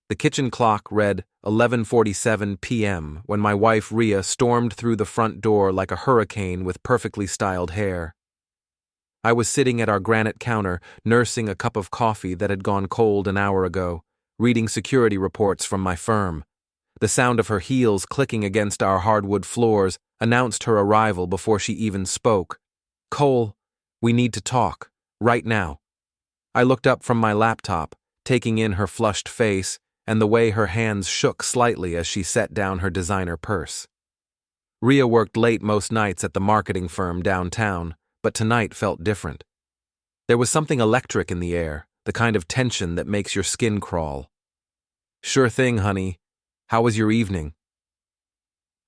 The kitchen clock read 11:47 p.m. when my wife Rhea stormed through the front door like a hurricane with perfectly styled hair. I was sitting at our granite counter, nursing a cup of coffee that had gone cold an hour ago, reading security reports from my firm. The sound of her heels clicking against our hardwood floors announced her arrival before she even spoke. "Cole, we need to talk, right now." I looked up from my laptop, taking in her flushed face and the way her hands shook slightly as she set down her designer purse. Rhea worked late most nights at the marketing firm downtown, but tonight felt different. There was something electric in the air, the kind of tension that makes your skin crawl. "Sure thing, honey. How was your evening?"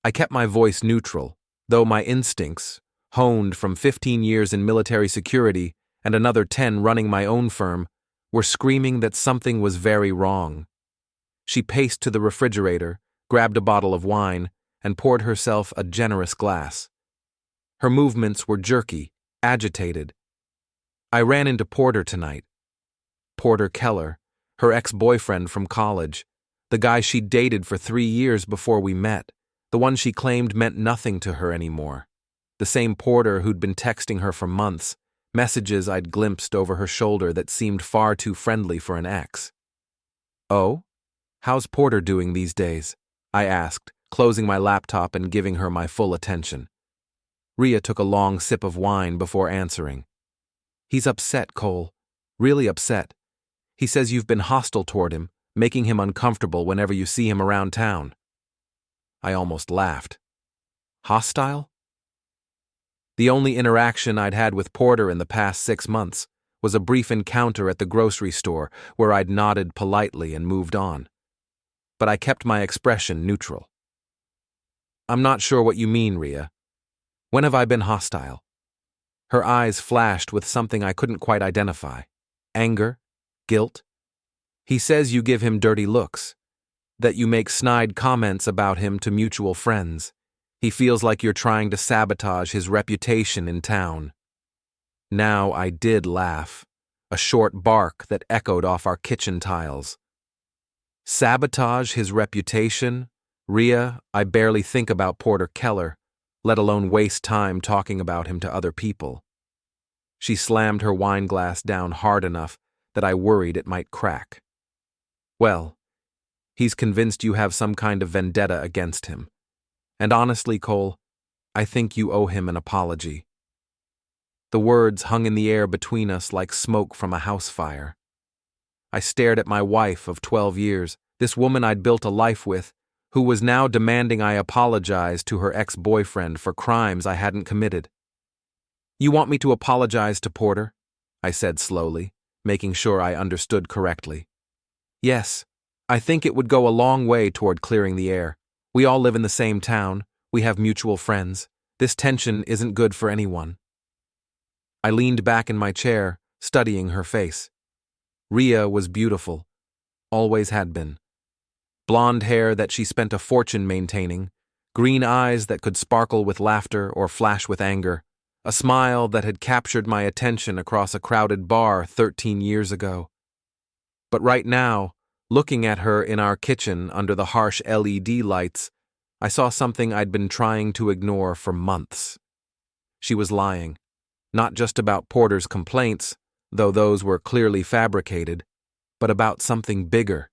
I kept my voice neutral, though my instincts, honed from 15 years in military security and another 10 running my own firm, were screaming that something was very wrong. She paced to the refrigerator, grabbed a bottle of wine, and poured herself a generous glass. Her movements were jerky, agitated. "I ran into Porter tonight." Porter Keller, her ex-boyfriend from college, the guy she'd dated for 3 years before we met, the one she claimed meant nothing to her anymore. The same Porter who'd been texting her for months, messages I'd glimpsed over her shoulder that seemed far too friendly for an ex. "Oh? How's Porter doing these days?" I asked, closing my laptop and giving her my full attention. Rhea took a long sip of wine before answering. "He's upset, Cole. Really upset. He says you've been hostile toward him, making him uncomfortable whenever you see him around town." I almost laughed. Hostile? The only interaction I'd had with Porter in the past 6 months was a brief encounter at the grocery store where I'd nodded politely and moved on. But I kept my expression neutral. "I'm not sure what you mean, Rhea. When have I been hostile?" Her eyes flashed with something I couldn't quite identify. Anger? Guilt? "He says you give him dirty looks, that you make snide comments about him to mutual friends. He feels like you're trying to sabotage his reputation in town." Now I did laugh, a short bark that echoed off our kitchen tiles. Sabotage his reputation? Rhea, I barely think about Porter Keller, let alone waste time talking about him to other people. She slammed her wine glass down hard enough that I worried it might crack. "Well, he's convinced you have some kind of vendetta against him. And honestly, Cole, I think you owe him an apology." The words hung in the air between us like smoke from a house fire. I stared at my wife of 12 years, this woman I'd built a life with, who was now demanding I apologize to her ex-boyfriend for crimes I hadn't committed. "You want me to apologize to Porter?" I said slowly, making sure I understood correctly. "Yes, I think it would go a long way toward clearing the air. We all live in the same town. We have mutual friends. This tension isn't good for anyone." I leaned back in my chair, studying her face. Rhea was beautiful. Always had been. Blonde hair that she spent a fortune maintaining, green eyes that could sparkle with laughter or flash with anger, a smile that had captured my attention across a crowded bar 13 years ago. But right now, looking at her in our kitchen under the harsh LED lights, I saw something I'd been trying to ignore for months. She was lying, not just about Porter's complaints, though those were clearly fabricated, but about something bigger.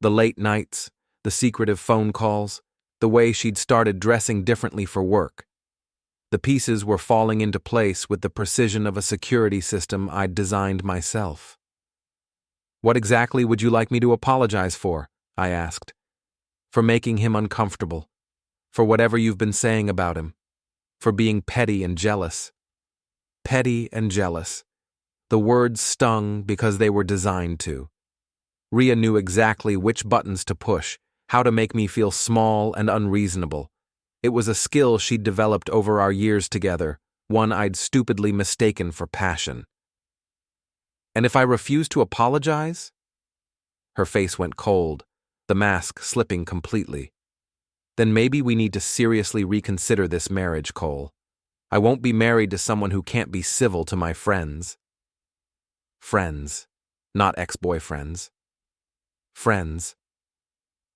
The late nights, the secretive phone calls, the way she'd started dressing differently for work. The pieces were falling into place with the precision of a security system I'd designed myself. "What exactly would you like me to apologize for?" I asked. "For making him uncomfortable. For whatever you've been saying about him. For being petty and jealous." Petty and jealous. The words stung because they were designed to. Rhea knew exactly which buttons to push, how to make me feel small and unreasonable. It was a skill she'd developed over our years together, one I'd stupidly mistaken for passion. "And if I refuse to apologize?" Her face went cold, the mask slipping completely. "Then maybe we need to seriously reconsider this marriage, Cole. I won't be married to someone who can't be civil to my friends." Friends, not ex-boyfriends. Friends.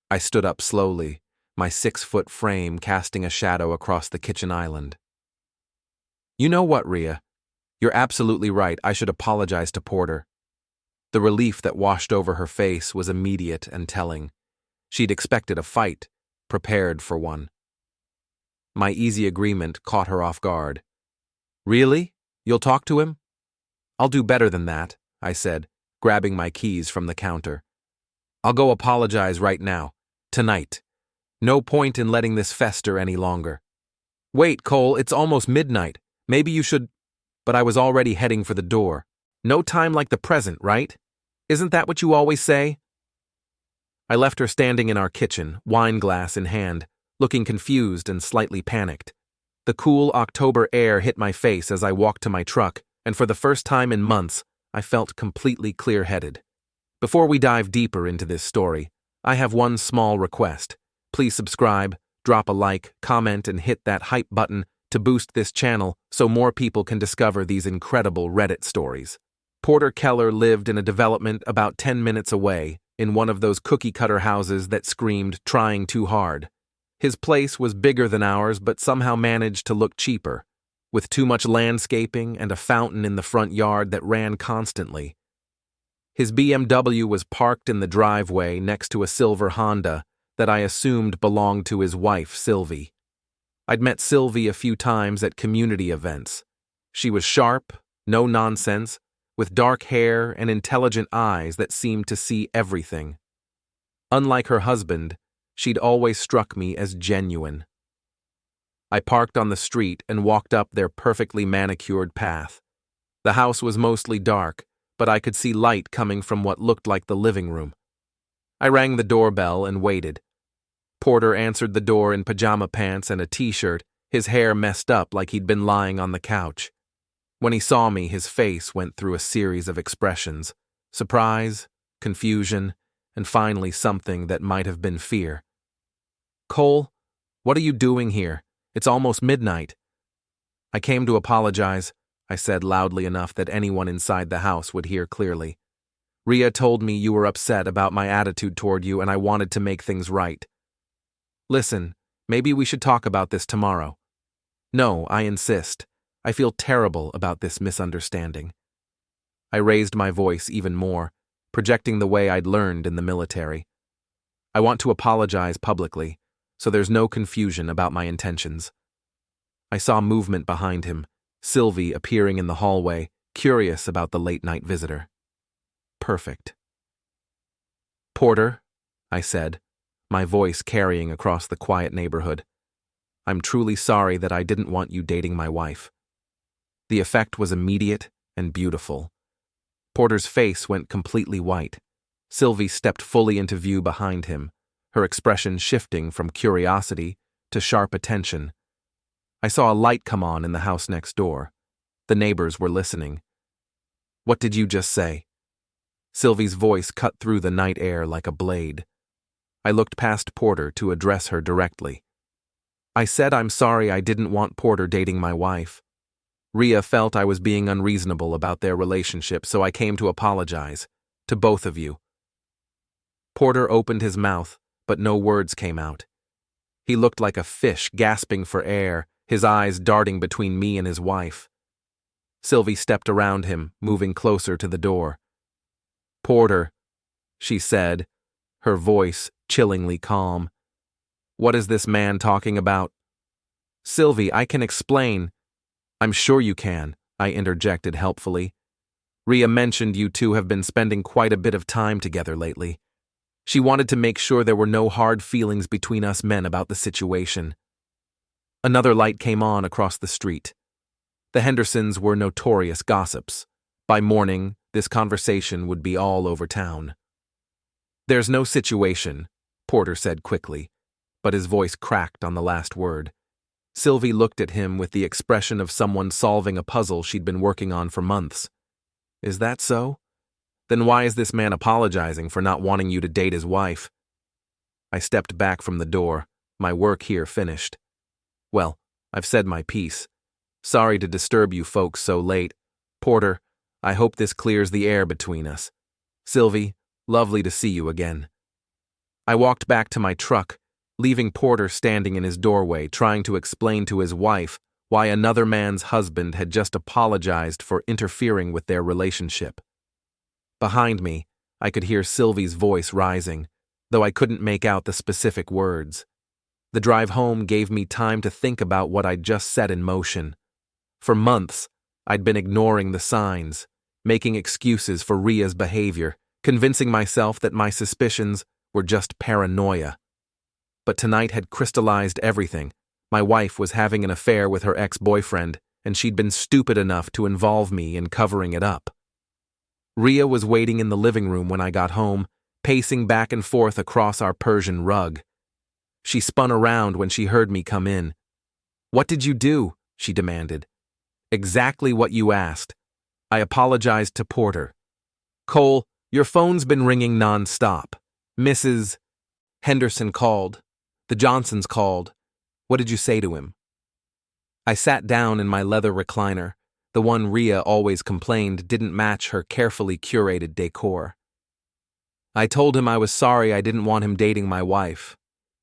I stood up slowly, my 6-foot frame casting a shadow across the kitchen island. You know what, Rhea? You're absolutely right. I should apologize to Porter. The relief that washed over her face was immediate and telling. She'd expected a fight, prepared for one. My easy agreement caught her off guard. Really? You'll talk to him? I'll do better than that, I said, grabbing my keys from the counter. I'll go apologize right now, tonight. No point in letting this fester any longer. Wait, Cole, it's almost midnight. Maybe you should… But I was already heading for the door. No time like the present, right? Isn't that what you always say? I left her standing in our kitchen, wine glass in hand, looking confused and slightly panicked. The cool October air hit my face as I walked to my truck, and for the first time in months, I felt completely clear-headed. Before we dive deeper into this story, I have one small request. Please subscribe, drop a like, comment, and hit that hype button to boost this channel so more people can discover these incredible Reddit stories. Porter Keller lived in a development about 10 minutes away, in one of those cookie-cutter houses that screamed trying too hard. His place was bigger than ours but somehow managed to look cheaper, with too much landscaping and a fountain in the front yard that ran constantly. His BMW was parked in the driveway next to a silver Honda that I assumed belonged to his wife, Sylvie. I'd met Sylvie a few times at community events. She was sharp, no nonsense, with dark hair and intelligent eyes that seemed to see everything. Unlike her husband, she'd always struck me as genuine. I parked on the street and walked up their perfectly manicured path. The house was mostly dark, but I could see light coming from what looked like the living room. I rang the doorbell and waited. Porter answered the door in pajama pants and a t-shirt, his hair messed up like he'd been lying on the couch. When he saw me, his face went through a series of expressions: surprise, confusion, and finally something that might have been fear. Cole, what are you doing here? It's almost midnight. I came to apologize, I said loudly enough that anyone inside the house would hear clearly. Rhea told me you were upset about my attitude toward you and I wanted to make things right. Listen, maybe we should talk about this tomorrow. No, I insist. I feel terrible about this misunderstanding. I raised my voice even more, projecting the way I'd learned in the military. I want to apologize publicly, so there's no confusion about my intentions. I saw movement behind him, Sylvie appearing in the hallway, curious about the late-night visitor. Perfect. Porter, I said, my voice carrying across the quiet neighborhood. I'm truly sorry that I didn't want you dating my wife. The effect was immediate and beautiful. Porter's face went completely white. Sylvie stepped fully into view behind him, her expression shifting from curiosity to sharp attention. I saw a light come on in the house next door. The neighbors were listening. What did you just say? Sylvie's voice cut through the night air like a blade. I looked past Porter to address her directly. I said I'm sorry I didn't want Porter dating my wife. Rhea felt I was being unreasonable about their relationship, so I came to apologize, to both of you. Porter opened his mouth, but no words came out. He looked like a fish gasping for air, his eyes darting between me and his wife. Sylvie stepped around him, moving closer to the door. Porter, she said, her voice chillingly calm. What is this man talking about? Sylvie, I can explain. I'm sure you can, I interjected helpfully. Rhea mentioned you two have been spending quite a bit of time together lately. She wanted to make sure there were no hard feelings between us men about the situation. Another light came on across the street. The Hendersons were notorious gossips. By morning, this conversation would be all over town. There's no situation, Porter said quickly, but his voice cracked on the last word. Sylvie looked at him with the expression of someone solving a puzzle she'd been working on for months. Is that so? Then why is this man apologizing for not wanting you to date his wife? I stepped back from the door, my work here finished. Well, I've said my piece. Sorry to disturb you folks so late. Porter, I hope this clears the air between us. Sylvie, Lovely to see you again. I walked back to my truck, leaving Porter standing in his doorway trying to explain to his wife why another man's husband had just apologized for interfering with their relationship. Behind me, I could hear Sylvie's voice rising, though I couldn't make out the specific words. The drive home gave me time to think about what I'd just set in motion. For months, I'd been ignoring the signs, making excuses for Ria's behavior, convincing myself that my suspicions were just paranoia. But tonight had crystallized everything. My wife was having an affair with her ex-boyfriend, and she'd been stupid enough to involve me in covering it up. Ria was waiting in the living room when I got home, pacing back and forth across our Persian rug. She spun around when she heard me come in. "What did you do?" she demanded. "Exactly what you asked. I apologized to Porter. Cole, your phone's been ringing non-stop. Mrs. Henderson called. The Johnsons called. What did you say to him?" I sat down in my leather recliner, the one Ria always complained didn't match her carefully curated decor. I told him I was sorry I didn't want him dating my wife.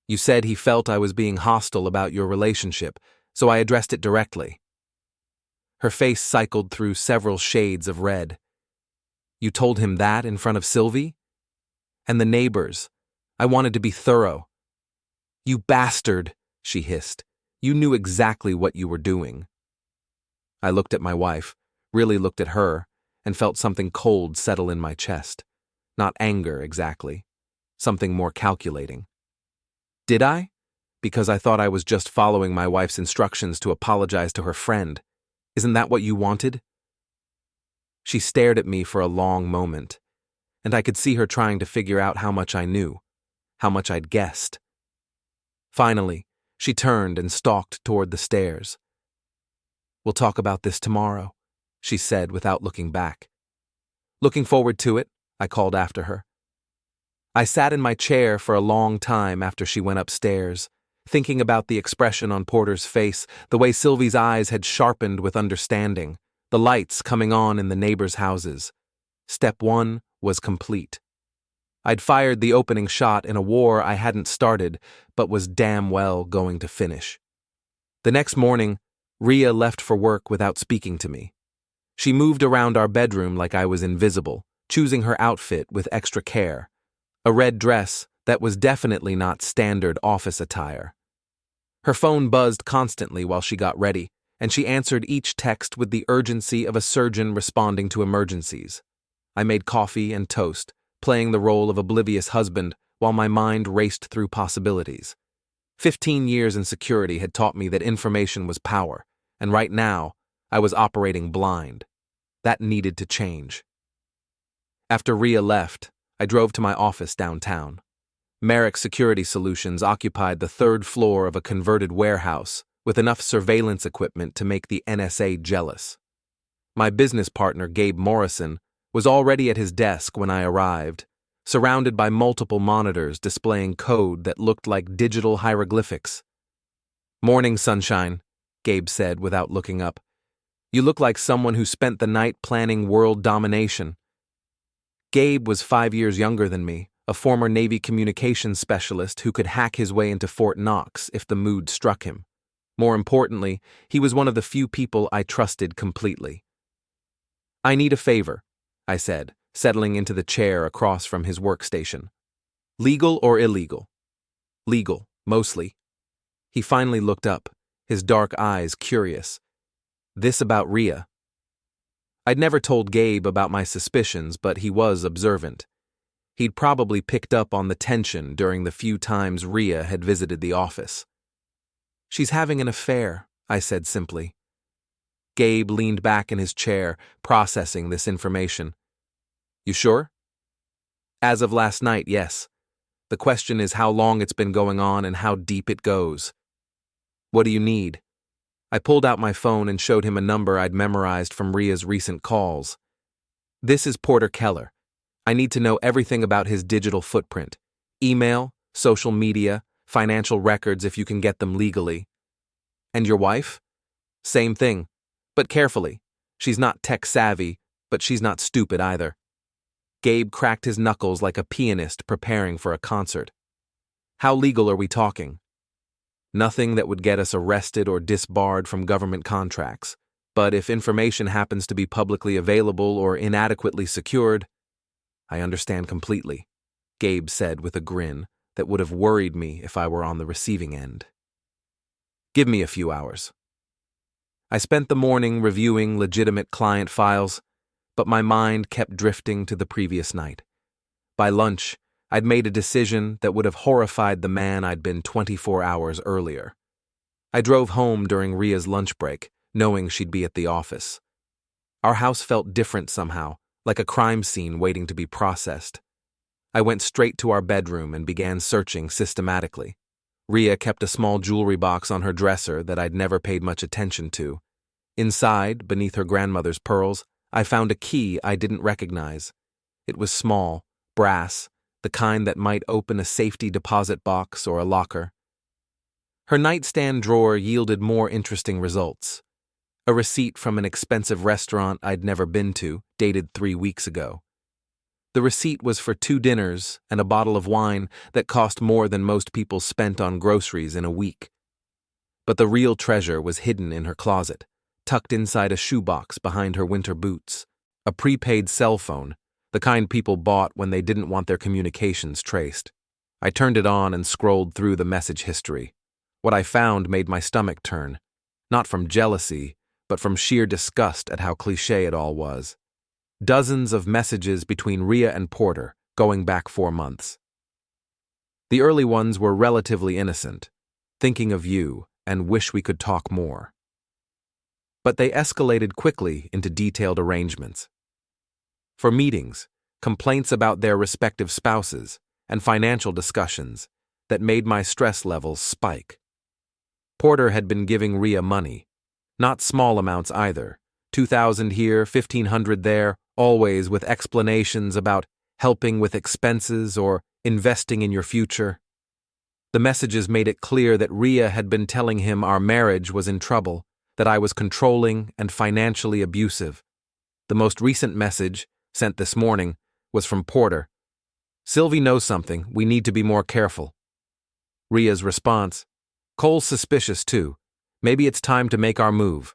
You said he felt I was being hostile about your relationship, so I addressed it directly. Her face cycled through several shades of red. You told him that in front of Sylvie? And the neighbors. I wanted to be thorough. You bastard, she hissed. You knew exactly what you were doing. I looked at my wife, really looked at her, and felt something cold settle in my chest. Not anger, exactly. Something more calculating. Did I? Because I thought I was just following my wife's instructions to apologize to her friend. Isn't that what you wanted? She stared at me for a long moment, and I could see her trying to figure out how much I knew, how much I'd guessed. Finally, she turned and stalked toward the stairs. "We'll talk about this tomorrow," she said without looking back. "Looking forward to it," I called after her. I sat in my chair for a long time after she went upstairs, thinking about the expression on Porter's face, the way Sylvie's eyes had sharpened with understanding, the lights coming on in the neighbors' houses. Step one was complete. I'd fired the opening shot in a war I hadn't started, but was damn well going to finish. The next morning, Ria left for work without speaking to me. She moved around our bedroom like I was invisible, choosing her outfit with extra care. A red dress that was definitely not standard office attire. Her phone buzzed constantly while she got ready, and she answered each text with the urgency of a surgeon responding to emergencies. I made coffee and toast, playing the role of oblivious husband while my mind raced through possibilities. 15 years in security had taught me that information was power, and right now, I was operating blind. That needed to change. After Ria left, I drove to my office downtown. Merrick Security Solutions occupied the third floor of a converted warehouse with enough surveillance equipment to make the NSA jealous. My business partner, Gabe Morrison, was already at his desk when I arrived, surrounded by multiple monitors displaying code that looked like digital hieroglyphics. "Morning, sunshine," Gabe said without looking up. "You look like someone who spent the night planning world domination." Gabe was 5 years younger than me, a former Navy communications specialist who could hack his way into Fort Knox if the mood struck him. More importantly, he was one of the few people I trusted completely. "I need a favor," I said, settling into the chair across from his workstation. "Legal or illegal?" "Legal, mostly." He finally looked up, his dark eyes curious. "This about Ria." I'd never told Gabe about my suspicions, but he was observant. He'd probably picked up on the tension during the few times Ria had visited the office. "She's having an affair," I said simply. Gabe leaned back in his chair, processing this information. "You sure?" "As of last night, yes. The question is how long it's been going on and how deep it goes." "What do you need?" I pulled out my phone and showed him a number I'd memorized from Ria's recent calls. "This is Porter Keller. I need to know everything about his digital footprint. Email, social media, financial records if you can get them legally." "And your wife?" "Same thing. But carefully. She's not tech-savvy, but she's not stupid either." Gabe cracked his knuckles like a pianist preparing for a concert. How legal are we talking? Nothing that would get us arrested or disbarred from government contracts. But if information happens to be publicly available or inadequately secured, I understand completely, Gabe said with a grin that would have worried me if I were on the receiving end. Give me a few hours. I spent the morning reviewing legitimate client files, but my mind kept drifting to the previous night. By lunch, I'd made a decision that would have horrified the man I'd been 24 hours earlier. I drove home during Ria's lunch break, knowing she'd be at the office. Our house felt different somehow, like a crime scene waiting to be processed. I went straight to our bedroom and began searching systematically. Ria kept a small jewelry box on her dresser that I'd never paid much attention to. Inside, beneath her grandmother's pearls, I found a key I didn't recognize. It was small, brass, the kind that might open a safety deposit box or a locker. Her nightstand drawer yielded more interesting results. A receipt from an expensive restaurant I'd never been to, dated 3 weeks ago. The receipt was for 2 dinners and a bottle of wine that cost more than most people spent on groceries in a week. But the real treasure was hidden in her closet, tucked inside a shoebox behind her winter boots. A prepaid cell phone, the kind people bought when they didn't want their communications traced. I turned it on and scrolled through the message history. What I found made my stomach turn, not from jealousy, but from sheer disgust at how cliché it all was. Dozens of messages between Ria and Porter, going back 4 months. The early ones were relatively innocent, thinking of you and wish we could talk more. But they escalated quickly into detailed arrangements. For meetings, complaints about their respective spouses, and financial discussions that made my stress levels spike. Porter had been giving Ria money, not small amounts either, 2,000 here, 1,500 there, always with explanations about helping with expenses or investing in your future. The messages made it clear that Ria had been telling him our marriage was in trouble, that I was controlling and financially abusive. The most recent message, sent this morning, was from Porter. Sylvie knows something, we need to be more careful. Ria's response, Cole's suspicious too. Maybe it's time to make our move.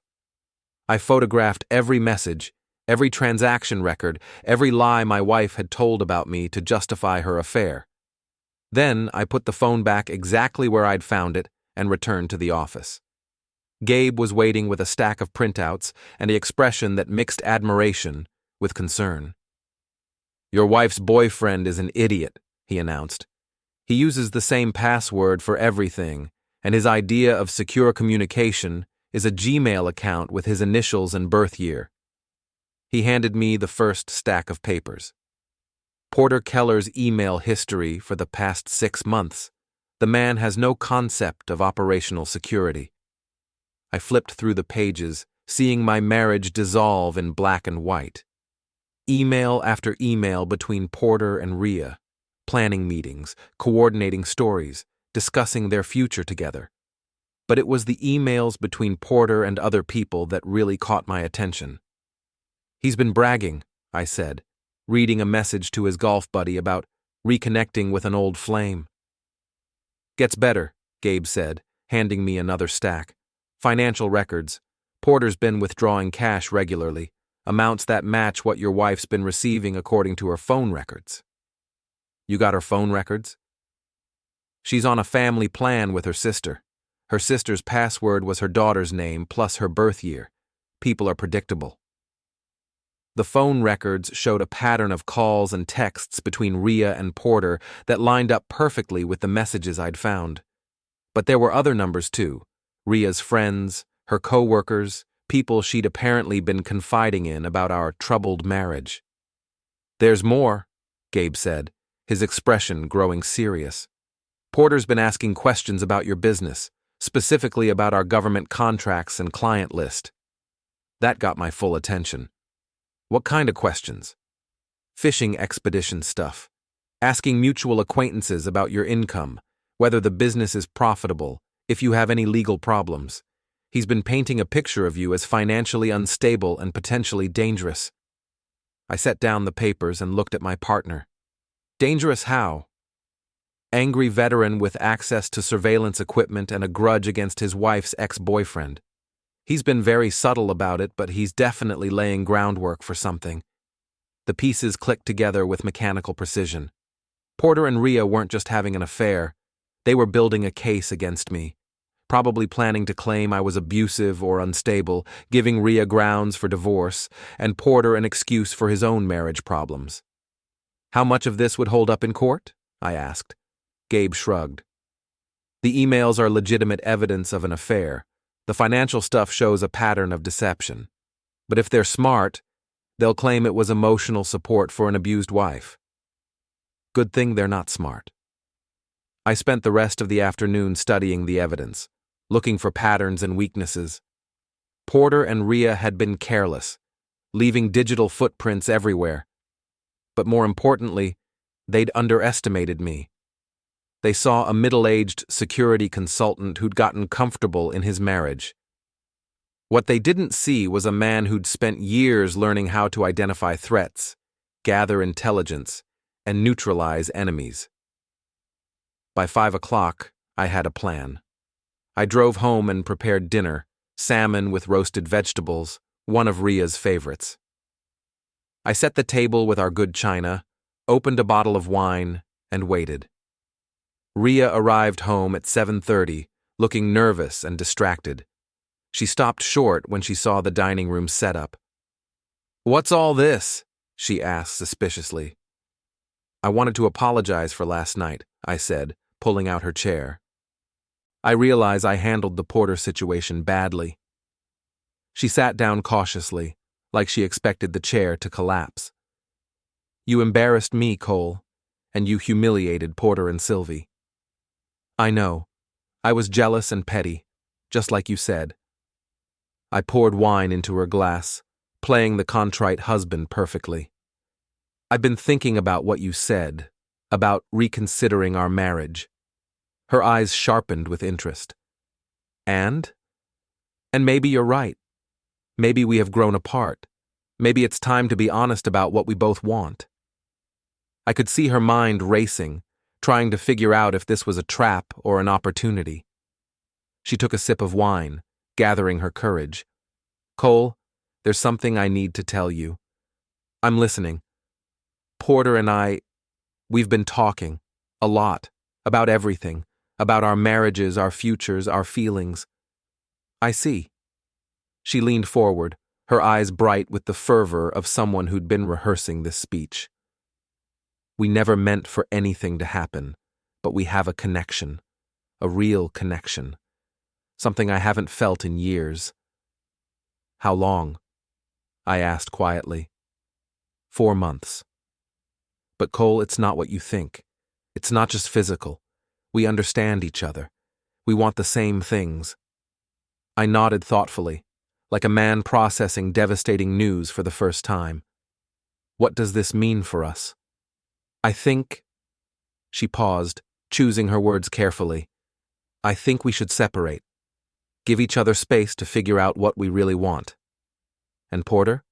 I photographed every message, every transaction record, every lie my wife had told about me to justify her affair. Then I put the phone back exactly where I'd found it and returned to the office. Gabe was waiting with a stack of printouts and the expression that mixed admiration with concern. Your wife's boyfriend is an idiot, he announced. He uses the same password for everything, and his idea of secure communication is a Gmail account with his initials and birth year. He handed me the first stack of papers. Porter Keller's email history for the past 6 months. The man has no concept of operational security. I flipped through the pages, seeing my marriage dissolve in black and white. Email after email between Porter and Ria, planning meetings, coordinating stories, discussing their future together. But it was the emails between Porter and other people that really caught my attention. He's been bragging, I said, reading a message to his golf buddy about reconnecting with an old flame. Gets better, Gabe said, handing me another stack. Financial records. Porter's been withdrawing cash regularly, amounts that match what your wife's been receiving according to her phone records. You got her phone records? She's on a family plan with her sister. Her sister's password was her daughter's name plus her birth year. People are predictable. The phone records showed a pattern of calls and texts between Ria and Porter that lined up perfectly with the messages I'd found. But there were other numbers too. Ria's friends, her co-workers, people she'd apparently been confiding in about our troubled marriage. There's more, Gabe said, his expression growing serious. Porter's been asking questions about your business, specifically about our government contracts and client list. That got my full attention. What kind of questions? Fishing expedition stuff. Asking mutual acquaintances about your income, whether the business is profitable, if you have any legal problems. He's been painting a picture of you as financially unstable and potentially dangerous. I set down the papers and looked at my partner. Dangerous how? Angry veteran with access to surveillance equipment and a grudge against his wife's ex-boyfriend. He's been very subtle about it, but he's definitely laying groundwork for something. The pieces clicked together with mechanical precision. Porter and Rhea weren't just having an affair. They were building a case against me, probably planning to claim I was abusive or unstable, giving Rhea grounds for divorce, and Porter an excuse for his own marriage problems. How much of this would hold up in court? I asked. Gabe shrugged. The emails are legitimate evidence of an affair. The financial stuff shows a pattern of deception. But if they're smart, they'll claim it was emotional support for an abused wife. Good thing they're not smart. I spent the rest of the afternoon studying the evidence, looking for patterns and weaknesses. Porter and Rhea had been careless, leaving digital footprints everywhere. But more importantly, they'd underestimated me. They saw a middle-aged security consultant who'd gotten comfortable in his marriage. What they didn't see was a man who'd spent years learning how to identify threats, gather intelligence, and neutralize enemies. By 5 o'clock, I had a plan. I drove home and prepared dinner, salmon with roasted vegetables, one of Rhea's favorites. I set the table with our good china, opened a bottle of wine, and waited. Rhea arrived home at 7:30, looking nervous and distracted. She stopped short when she saw the dining room setup. "What's all this?" she asked suspiciously. "I wanted to apologize for last night," I said, pulling out her chair. "I realize I handled the Porter situation badly." She sat down cautiously, like she expected the chair to collapse. "You embarrassed me, Cole, and you humiliated Porter and Sylvie." "I know. I was jealous and petty, just like you said." I poured wine into her glass, playing the contrite husband perfectly. "I've been thinking about what you said, about reconsidering our marriage." Her eyes sharpened with interest. And maybe you're right. Maybe we have grown apart. Maybe it's time to be honest about what we both want." I could see her mind racing, trying to figure out if this was a trap or an opportunity. She took a sip of wine, gathering her courage. "Cole, there's something I need to tell you." "I'm listening." "Porter and we've been talking, a lot, about everything, about our marriages, our futures, our feelings." "I see." She leaned forward, her eyes bright with the fervor of someone who'd been rehearsing this speech. "We never meant for anything to happen, but we have a connection, a real connection, something I haven't felt in years." "How long?" I asked quietly. 4 months. "But Cole, it's not what you think. It's not just physical. We understand each other. We want the same things." I nodded thoughtfully, like a man processing devastating news for the first time. "What does this mean for us?" "I think—" She paused, choosing her words carefully. "I think we should separate. Give each other space to figure out what we really want." "And Porter?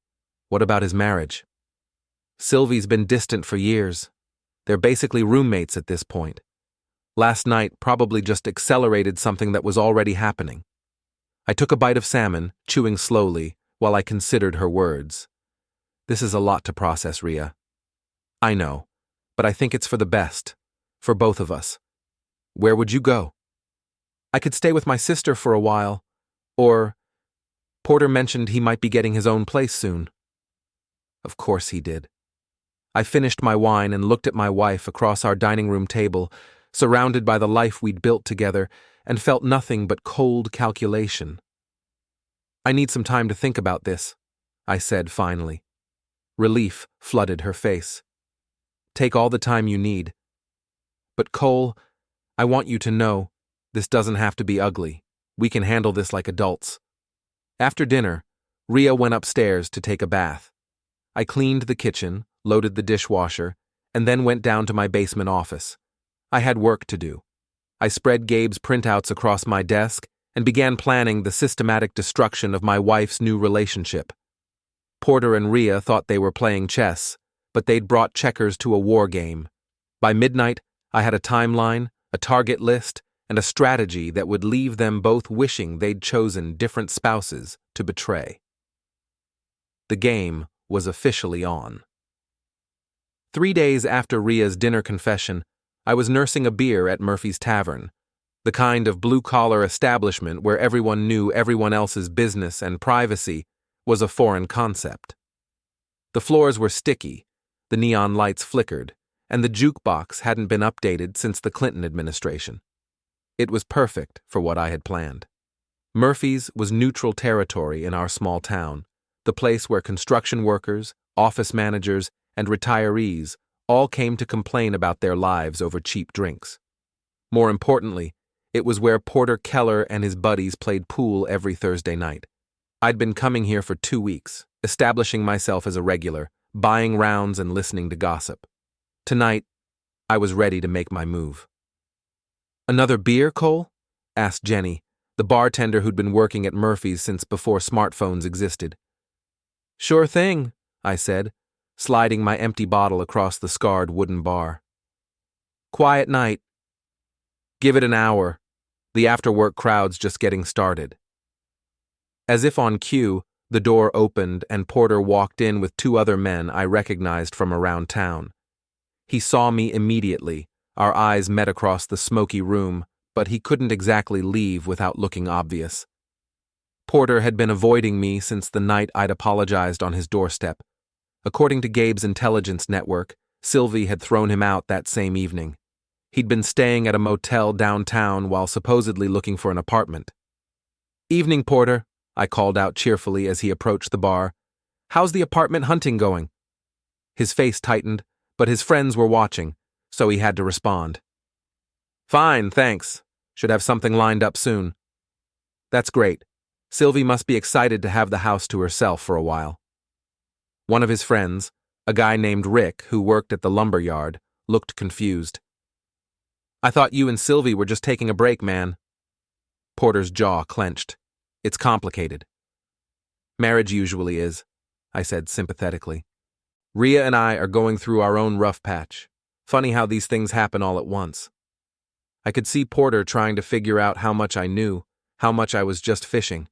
What about his marriage?" "Sylvie's been distant for years. They're basically roommates at this point. Last night probably just accelerated something that was already happening." I took a bite of salmon, chewing slowly, while I considered her words. "This is a lot to process, Rhea." "I know, but I think it's for the best, for both of us." "Where would you go?" "I could stay with my sister for a while, or Porter mentioned he might be getting his own place soon." Of course he did. I finished my wine and looked at my wife across our dining room table, surrounded by the life we'd built together, and felt nothing but cold calculation. "I need some time to think about this," I said finally. Relief flooded her face. "Take all the time you need. But Cole, I want you to know, this doesn't have to be ugly. We can handle this like adults." After dinner, Rhea went upstairs to take a bath. I cleaned the kitchen, loaded the dishwasher, and then went down to my basement office. I had work to do. I spread Gabe's printouts across my desk and began planning the systematic destruction of my wife's new relationship. Porter and Rhea thought they were playing chess, but they'd brought checkers to a war game. By midnight, I had a timeline, a target list, and a strategy that would leave them both wishing they'd chosen different spouses to betray. The game was officially on. 3 days after Rhea's dinner confession, I was nursing a beer at Murphy's Tavern, the kind of blue-collar establishment where everyone knew everyone else's business and privacy was a foreign concept. The floors were sticky, the neon lights flickered, and the jukebox hadn't been updated since the Clinton administration. It was perfect for what I had planned. Murphy's was neutral territory in our small town, the place where construction workers, office managers, and retirees all came to complain about their lives over cheap drinks. More importantly, it was where Porter Keller and his buddies played pool every Thursday night. I'd been coming here for 2 weeks, establishing myself as a regular, buying rounds and listening to gossip. Tonight, I was ready to make my move. "Another beer, Cole?" asked Jenny, the bartender who'd been working at Murphy's since before smartphones existed. "Sure thing," I said, sliding my empty bottle across the scarred wooden bar. "Quiet night. Give it an hour. The after-work crowd's just getting started." As if on cue, the door opened and Porter walked in with 2 other men I recognized from around town. He saw me immediately. Our eyes met across the smoky room, but he couldn't exactly leave without looking obvious. Porter had been avoiding me since the night I'd apologized on his doorstep. According to Gabe's intelligence network, Sylvie had thrown him out that same evening. He'd been staying at a motel downtown while supposedly looking for an apartment. "Evening, Porter," I called out cheerfully as he approached the bar. "How's the apartment hunting going?" His face tightened, but his friends were watching, so he had to respond. "Fine, thanks. Should have something lined up soon." "That's great. Sylvie must be excited to have the house to herself for a while." One of his friends, a guy named Rick who worked at the lumber yard, looked confused. "I thought you and Sylvie were just taking a break, man." Porter's jaw clenched. "It's complicated." "Marriage usually is," I said sympathetically. "Rhea and I are going through our own rough patch. Funny how these things happen all at once." I could see Porter trying to figure out how much I knew, how much I was just fishing.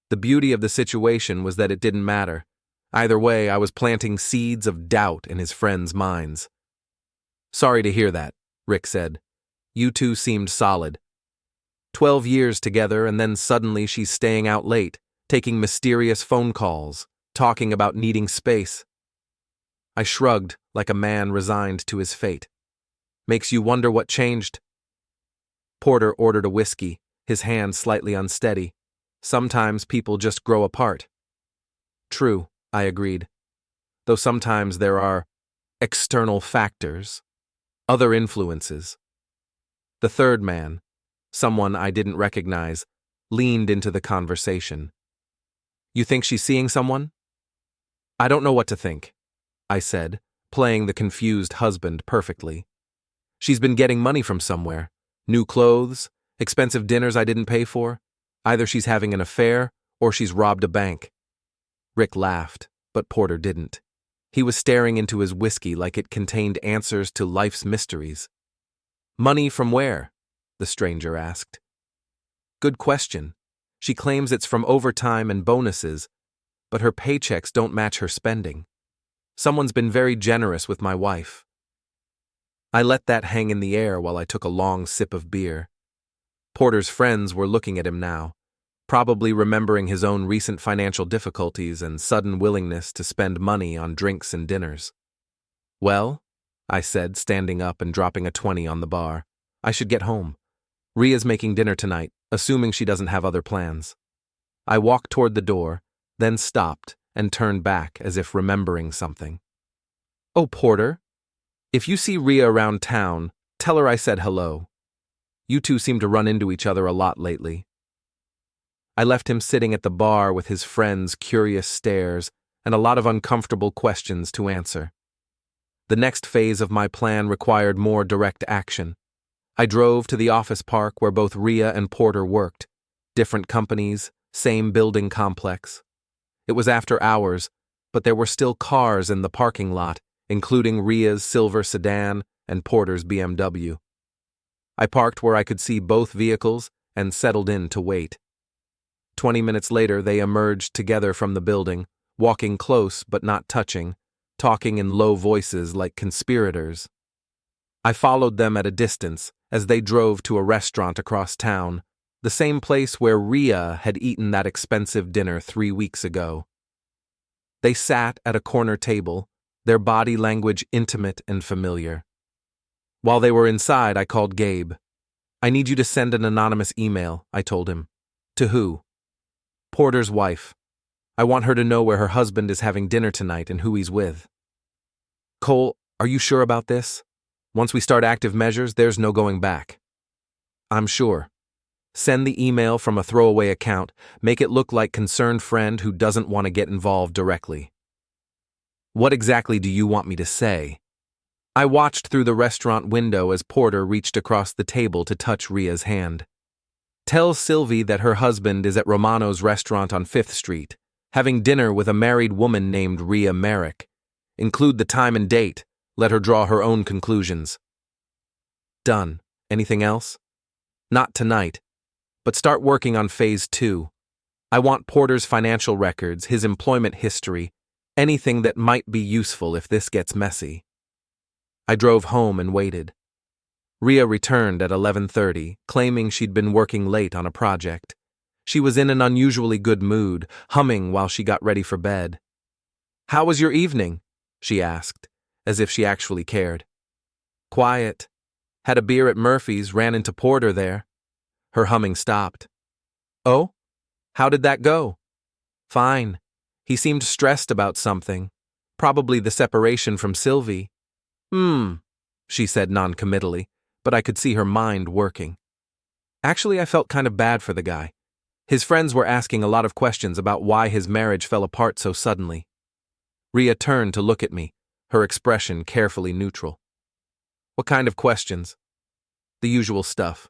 The beauty of the situation was that it didn't matter. Either way, I was planting seeds of doubt in his friends' minds. "Sorry to hear that," Rick said. "You two seemed solid. 12 years together, and then suddenly she's staying out late, taking mysterious phone calls, talking about needing space." I shrugged like a man resigned to his fate. "Makes you wonder what changed." Porter ordered a whiskey, his hand slightly unsteady. "Sometimes people just grow apart." "True," I agreed. "Though sometimes there are external factors, other influences." The third man, someone I didn't recognize, leaned into the conversation. "You think she's seeing someone?" "I don't know what to think," I said, playing the confused husband perfectly. "She's been getting money from somewhere. New clothes, expensive dinners I didn't pay for. Either she's having an affair, or she's robbed a bank." Rick laughed, but Porter didn't. He was staring into his whiskey like it contained answers to life's mysteries. "Money from where?" the stranger asked. "Good question. She claims it's from overtime and bonuses, but her paychecks don't match her spending. Someone's been very generous with my wife." I let that hang in the air while I took a long sip of beer. Porter's friends were looking at him now, probably remembering his own recent financial difficulties and sudden willingness to spend money on drinks and dinners. "Well," I said, standing up and dropping a 20 on the bar, "I should get home. Rhea's making dinner tonight, assuming she doesn't have other plans." I walked toward the door, then stopped and turned back as if remembering something. "Oh, Porter, if you see Rhea around town, tell her I said hello. You two seem to run into each other a lot lately." I left him sitting at the bar with his friends' curious stares and a lot of uncomfortable questions to answer. The next phase of my plan required more direct action. I drove to the office park where both Rhea and Porter worked. Different companies, same building complex. It was after hours, but there were still cars in the parking lot, including Ria's silver sedan and Porter's BMW. I parked where I could see both vehicles and settled in to wait. 20 minutes later, they emerged together from the building, walking close but not touching, talking in low voices like conspirators. I followed them at a distance as they drove to a restaurant across town, the same place where Ria had eaten that expensive dinner 3 weeks ago. They sat at a corner table, their body language intimate and familiar. While they were inside, I called Gabe. "I need you to send an anonymous email," I told him. "To who?" "Porter's wife. I want her to know where her husband is having dinner tonight and who he's with." "Cole, are you sure about this? Once we start active measures, there's no going back." "I'm sure. Send the email from a throwaway account. Make it look like concerned friend who doesn't want to get involved directly." "What exactly do you want me to say?" I watched through the restaurant window as Porter reached across the table to touch Ria's hand. "Tell Sylvie that her husband is at Romano's restaurant on 5th Street, having dinner with a married woman named Ria Merrick. Include the time and date. Let her draw her own conclusions." "Done. Anything else?" "Not tonight. But start working on phase 2. I want Porter's financial records, his employment history, anything that might be useful if this gets messy." I drove home and waited. Ria returned at 11:30, claiming she'd been working late on a project. She was in an unusually good mood, humming while she got ready for bed. "How was your evening?" she asked, as if she actually cared. "Quiet. Had a beer at Murphy's, ran into Porter there." Her humming stopped. "Oh? How did that go?" "Fine. He seemed stressed about something. Probably the separation from Sylvie." She said non-committally, but I could see her mind working. Actually, I felt kind of bad for the guy. His friends were asking a lot of questions about why his marriage fell apart so suddenly. Ria turned to look at me, her expression carefully neutral. "What kind of questions?" "The usual stuff.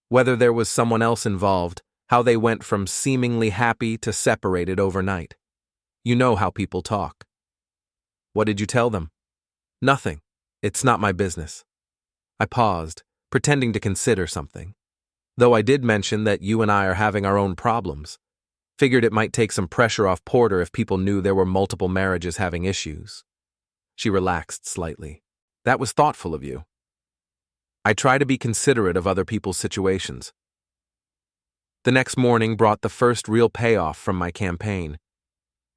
Whether there was someone else involved, how they went from seemingly happy to separated overnight. You know how people talk." "What did you tell them?" "Nothing. It's not my business." I paused, pretending to consider something. Though I did mention that you and I are having our own problems. Figured it might take some pressure off Porter if people knew there were multiple marriages having issues. She relaxed slightly. "That was thoughtful of you." "I try to be considerate of other people's situations." The next morning brought the first real payoff from my campaign.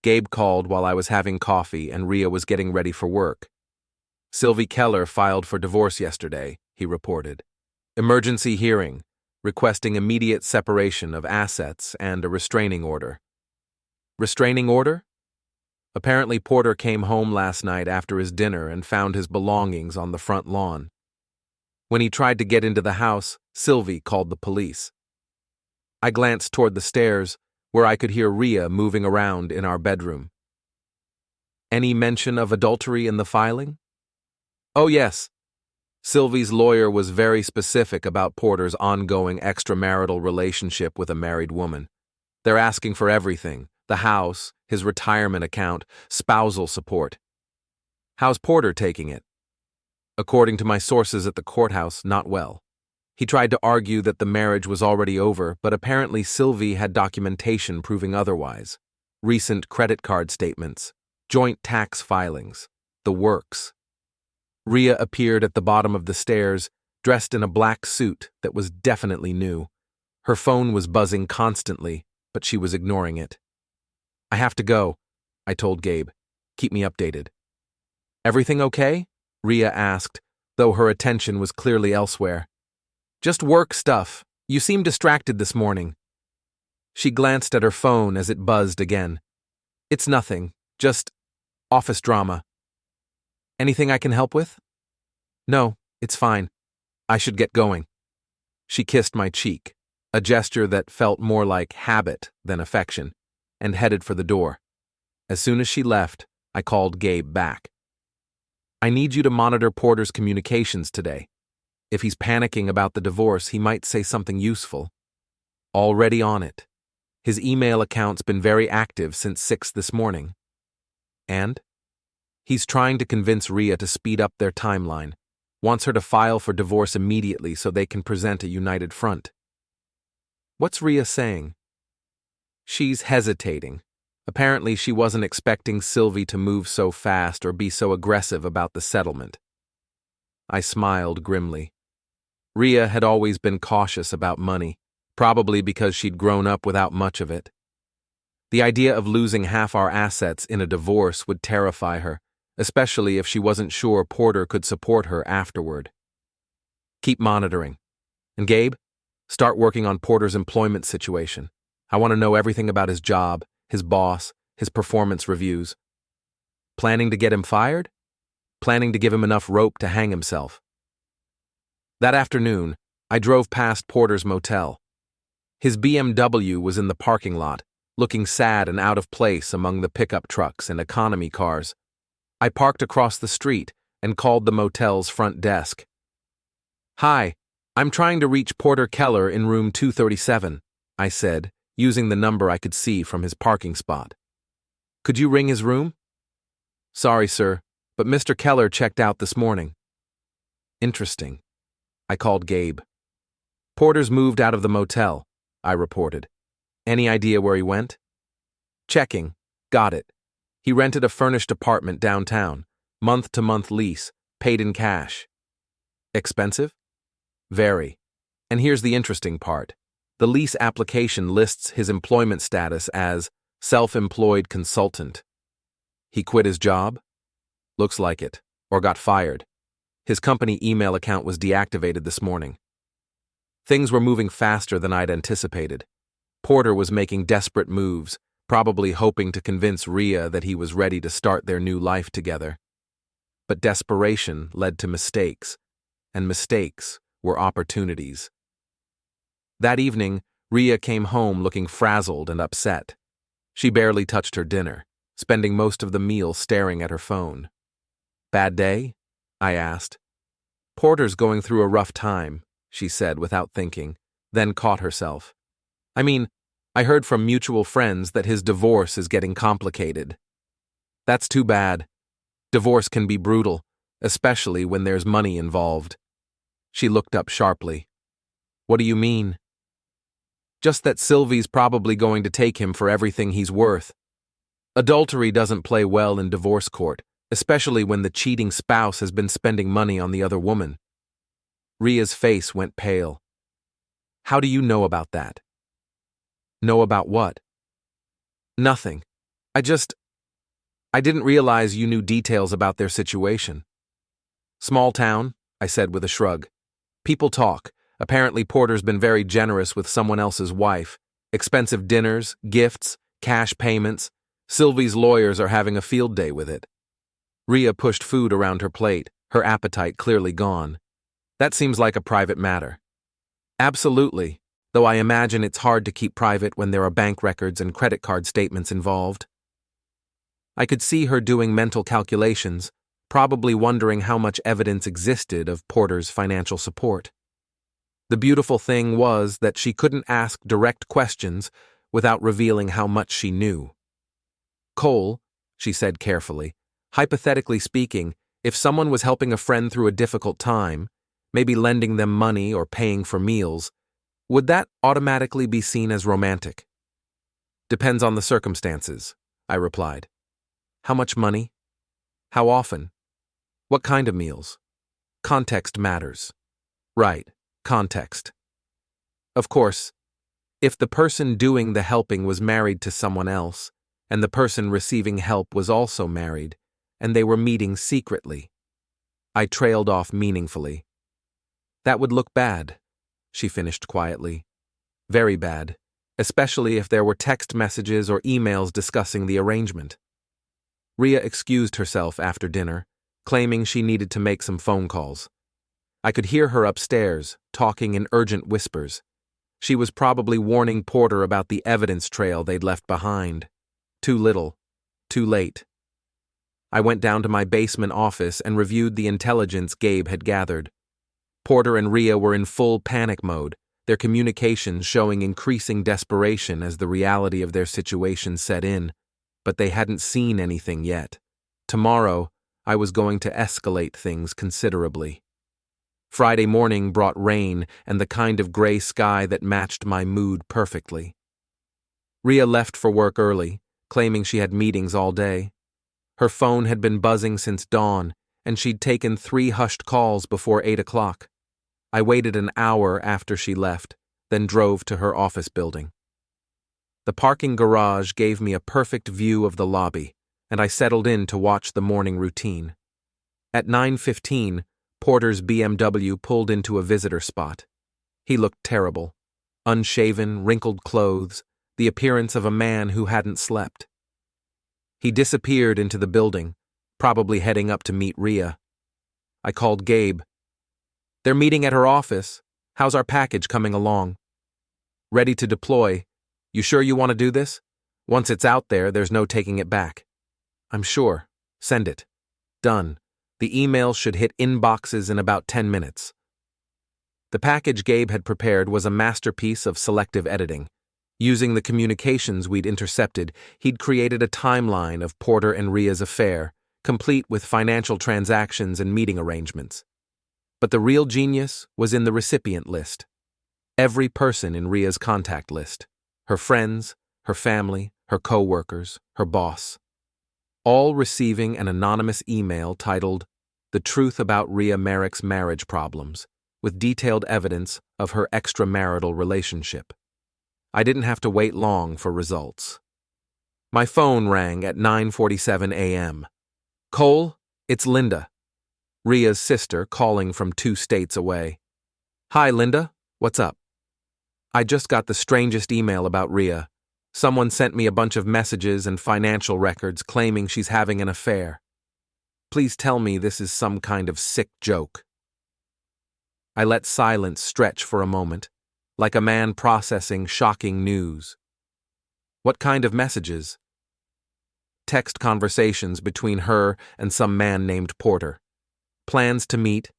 Gabe called while I was having coffee and Ria was getting ready for work. "Sylvie Keller filed for divorce yesterday," he reported. "Emergency hearing, requesting immediate separation of assets and a restraining order." "Restraining order?" Apparently Porter came home last night after his dinner and found his belongings on the front lawn. When he tried to get into the house, Sylvie called the police. I glanced toward the stairs, where I could hear Ria moving around in our bedroom. "Any mention of adultery in the filing?" "Oh yes." Sylvie's lawyer was very specific about Porter's ongoing extramarital relationship with a married woman. They're asking for everything: the house, his retirement account, spousal support. "How's Porter taking it?" "According to my sources at the courthouse, not well. He tried to argue that the marriage was already over, but apparently Sylvie had documentation proving otherwise. Recent credit card statements, joint tax filings, the works." Ria appeared at the bottom of the stairs, dressed in a black suit that was definitely new. Her phone was buzzing constantly, but she was ignoring it. "I have to go," I told Gabe. "Keep me updated." "Everything okay?" Ria asked, though her attention was clearly elsewhere. "Just work stuff. You seem distracted this morning." She glanced at her phone as it buzzed again. "It's nothing, just office drama." "Anything I can help with?" "No, it's fine. I should get going." She kissed my cheek, a gesture that felt more like habit than affection, and headed for the door. As soon as she left, I called Gabe back. "I need you to monitor Porter's communications today. If he's panicking about the divorce, he might say something useful." "Already on it. His email account's been very active since 6 this morning." And? He's trying to convince Rhea to speed up their timeline, wants her to file for divorce immediately so they can present a united front. What's Rhea saying? She's hesitating. Apparently she wasn't expecting Sylvie to move so fast or be so aggressive about the settlement. I smiled grimly. Rhea had always been cautious about money, probably because she'd grown up without much of it. The idea of losing half our assets in a divorce would terrify her, especially if she wasn't sure Porter could support her afterward. Keep monitoring. And Gabe, start working on Porter's employment situation. I want to know everything about his job, his boss, his performance reviews. Planning to get him fired? Planning to give him enough rope to hang himself. That afternoon, I drove past Porter's motel. His BMW was in the parking lot, looking sad and out of place among the pickup trucks and economy cars. I parked across the street and called the motel's front desk. "Hi, I'm trying to reach Porter Keller in room 237, I said, using the number I could see from his parking spot. "Could you ring his room?" "Sorry, sir, but Mr. Keller checked out this morning." "Interesting." I called Gabe. "Porter's moved out of the motel," I reported. "Any idea where he went?" "Checking. Got it. He rented a furnished apartment downtown, month-to-month lease, paid in cash." "Expensive?" "Very. And here's the interesting part. The lease application lists his employment status as self-employed consultant." "He quit his job?" "Looks like it. Or got fired. His company email account was deactivated this morning." Things were moving faster than I'd anticipated. Porter was making desperate moves, probably hoping to convince Rhea that he was ready to start their new life together. But desperation led to mistakes, and mistakes were opportunities. That evening, Rhea came home looking frazzled and upset. She barely touched her dinner, spending most of the meal staring at her phone. "Bad day?" I asked. "Porter's going through a rough time," she said without thinking, then caught herself. I heard from mutual friends that his divorce is getting complicated." "That's too bad. Divorce can be brutal, especially when there's money involved." She looked up sharply. "What do you mean?" "Just that Sylvie's probably going to take him for everything he's worth. Adultery doesn't play well in divorce court, especially when the cheating spouse has been spending money on the other woman." Rhea's face went pale. "How do you know about that?" "Know about what?" "Nothing. I didn't realize you knew details about their situation." "Small town," I said with a shrug. "People talk. Apparently Porter's been very generous with someone else's wife. Expensive dinners, gifts, cash payments. Sylvie's lawyers are having a field day with it." Rhea pushed food around her plate, her appetite clearly gone. "That seems like a private matter." "Absolutely, though I imagine it's hard to keep private when there are bank records and credit card statements involved." I could see her doing mental calculations, probably wondering how much evidence existed of Porter's financial support. The beautiful thing was that she couldn't ask direct questions without revealing how much she knew. "Cole," she said carefully, "hypothetically speaking, if someone was helping a friend through a difficult time, maybe lending them money or paying for meals, would that automatically be seen as romantic?" "Depends on the circumstances," I replied. "How much money? How often? What kind of meals? Context matters." "Right, context." "Of course, if the person doing the helping was married to someone else, and the person receiving help was also married, and they were meeting secretly." I trailed off meaningfully. "That would look bad," she finished quietly. "Very bad, especially if there were text messages or emails discussing the arrangement." Rhea excused herself after dinner, claiming she needed to make some phone calls. I could hear her upstairs, talking in urgent whispers. She was probably warning Porter about the evidence trail they'd left behind. Too little, too late. I went down to my basement office and reviewed the intelligence Gabe had gathered. Porter and Rhea were in full panic mode, their communications showing increasing desperation as the reality of their situation set in. but they hadn't seen anything yet. Tomorrow, I was going to escalate things considerably. Friday morning brought rain and the kind of gray sky that matched my mood perfectly. Rhea left for work early, claiming she had meetings all day. Her phone had been buzzing since dawn, and she'd taken 3 hushed calls before 8 o'clock. I waited an hour after she left, then drove to her office building. The parking garage gave me a perfect view of the lobby, and I settled in to watch the morning routine. At 9:15, Porter's BMW pulled into a visitor spot. He looked terrible. Unshaven, wrinkled clothes, the appearance of a man who hadn't slept. He disappeared into the building, probably heading up to meet Rhea. I called Gabe. "They're meeting at her office. How's our package coming along?" "Ready to deploy. You sure you want to do this? Once it's out there, there's no taking it back." "I'm sure. Send it." "Done. The email should hit inboxes in about 10 minutes. The package Gabe had prepared was a masterpiece of selective editing. Using the communications we'd intercepted, he'd created a timeline of Porter and Rhea's affair, complete with financial transactions and meeting arrangements. But the real genius was in the recipient list. Every person in Rhea's contact list. Her friends, her family, her co-workers, her boss. All receiving an anonymous email titled, "The Truth About Rhea Merrick's Marriage Problems," with detailed evidence of her extramarital relationship. I didn't have to wait long for results. My phone rang at 9:47 a.m. "Cole, it's Linda." Rhea's sister calling from 2 states away. "Hi, Linda. What's up?" "I just got the strangest email about Rhea. Someone sent me a bunch of messages and financial records claiming she's having an affair. Please tell me this is some kind of sick joke." I let silence stretch for a moment, like a man processing shocking news. "What kind of messages?" "Text conversations between her and some man named Porter. Plans to meet,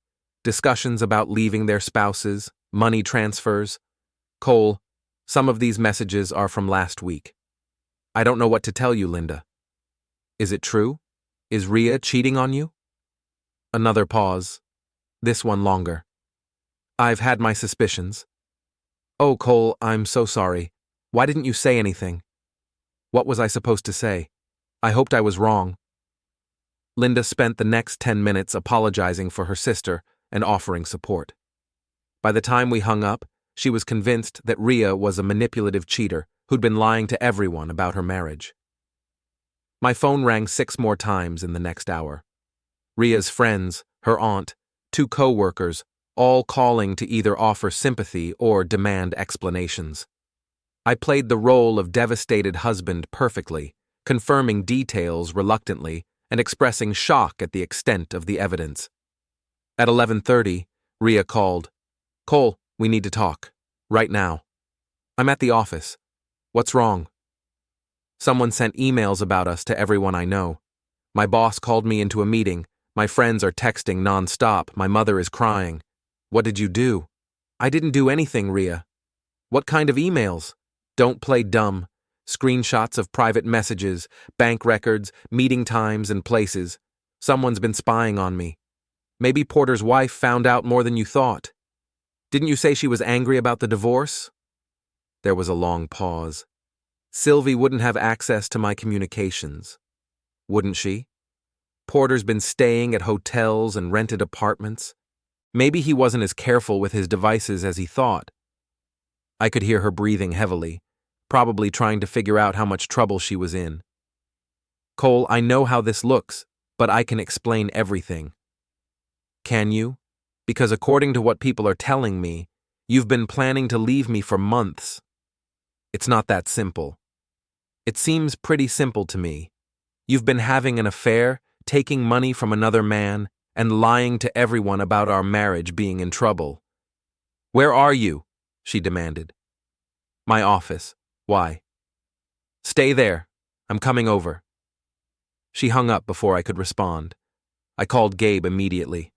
discussions about leaving their spouses, money transfers. Cole, some of these messages are from last week. I don't know what to tell you, Linda. Is it true? Is Rhea cheating on you?" Another pause. This one longer. "I've had my suspicions." "Oh, Cole, I'm so sorry. Why didn't you say anything?" "What was I supposed to say? I hoped I was wrong." Linda spent the next 10 minutes apologizing for her sister and offering support. By the time we hung up, she was convinced that Rhea was a manipulative cheater who'd been lying to everyone about her marriage. My phone rang 6 more times in the next hour. Rhea's friends, her aunt, 2 co-workers, all calling to either offer sympathy or demand explanations. I played the role of devastated husband perfectly, confirming details reluctantly and expressing shock at the extent of the evidence. At 11:30, Rhea called. "Cole, we need to talk. Right now." "I'm at the office. What's wrong?" "Someone sent emails about us to everyone I know. My boss called me into a meeting. My friends are texting nonstop. My mother is crying." "What did you do?" "I didn't do anything, Rhea." "What kind of emails?" "Don't play dumb. Screenshots of private messages, bank records, meeting times and places. Someone's been spying on me. Maybe Porter's wife found out more than you thought. Didn't you say she was angry about the divorce?" There was a long pause. "Sylvie wouldn't have access to my communications." "Wouldn't she? Porter's been staying at hotels and rented apartments. Maybe he wasn't as careful with his devices as he thought." I could hear her breathing heavily, probably trying to figure out how much trouble she was in. "Cole, I know how this looks, but I can explain everything." "Can you? Because according to what people are telling me, you've been planning to leave me for months." "It's not that simple." "It seems pretty simple to me. You've been having an affair, taking money from another man, and lying to everyone about our marriage being in trouble." "Where are you?" she demanded. "My office. Why?" "Stay there. I'm coming over." She hung up before I could respond. I called Gabe immediately.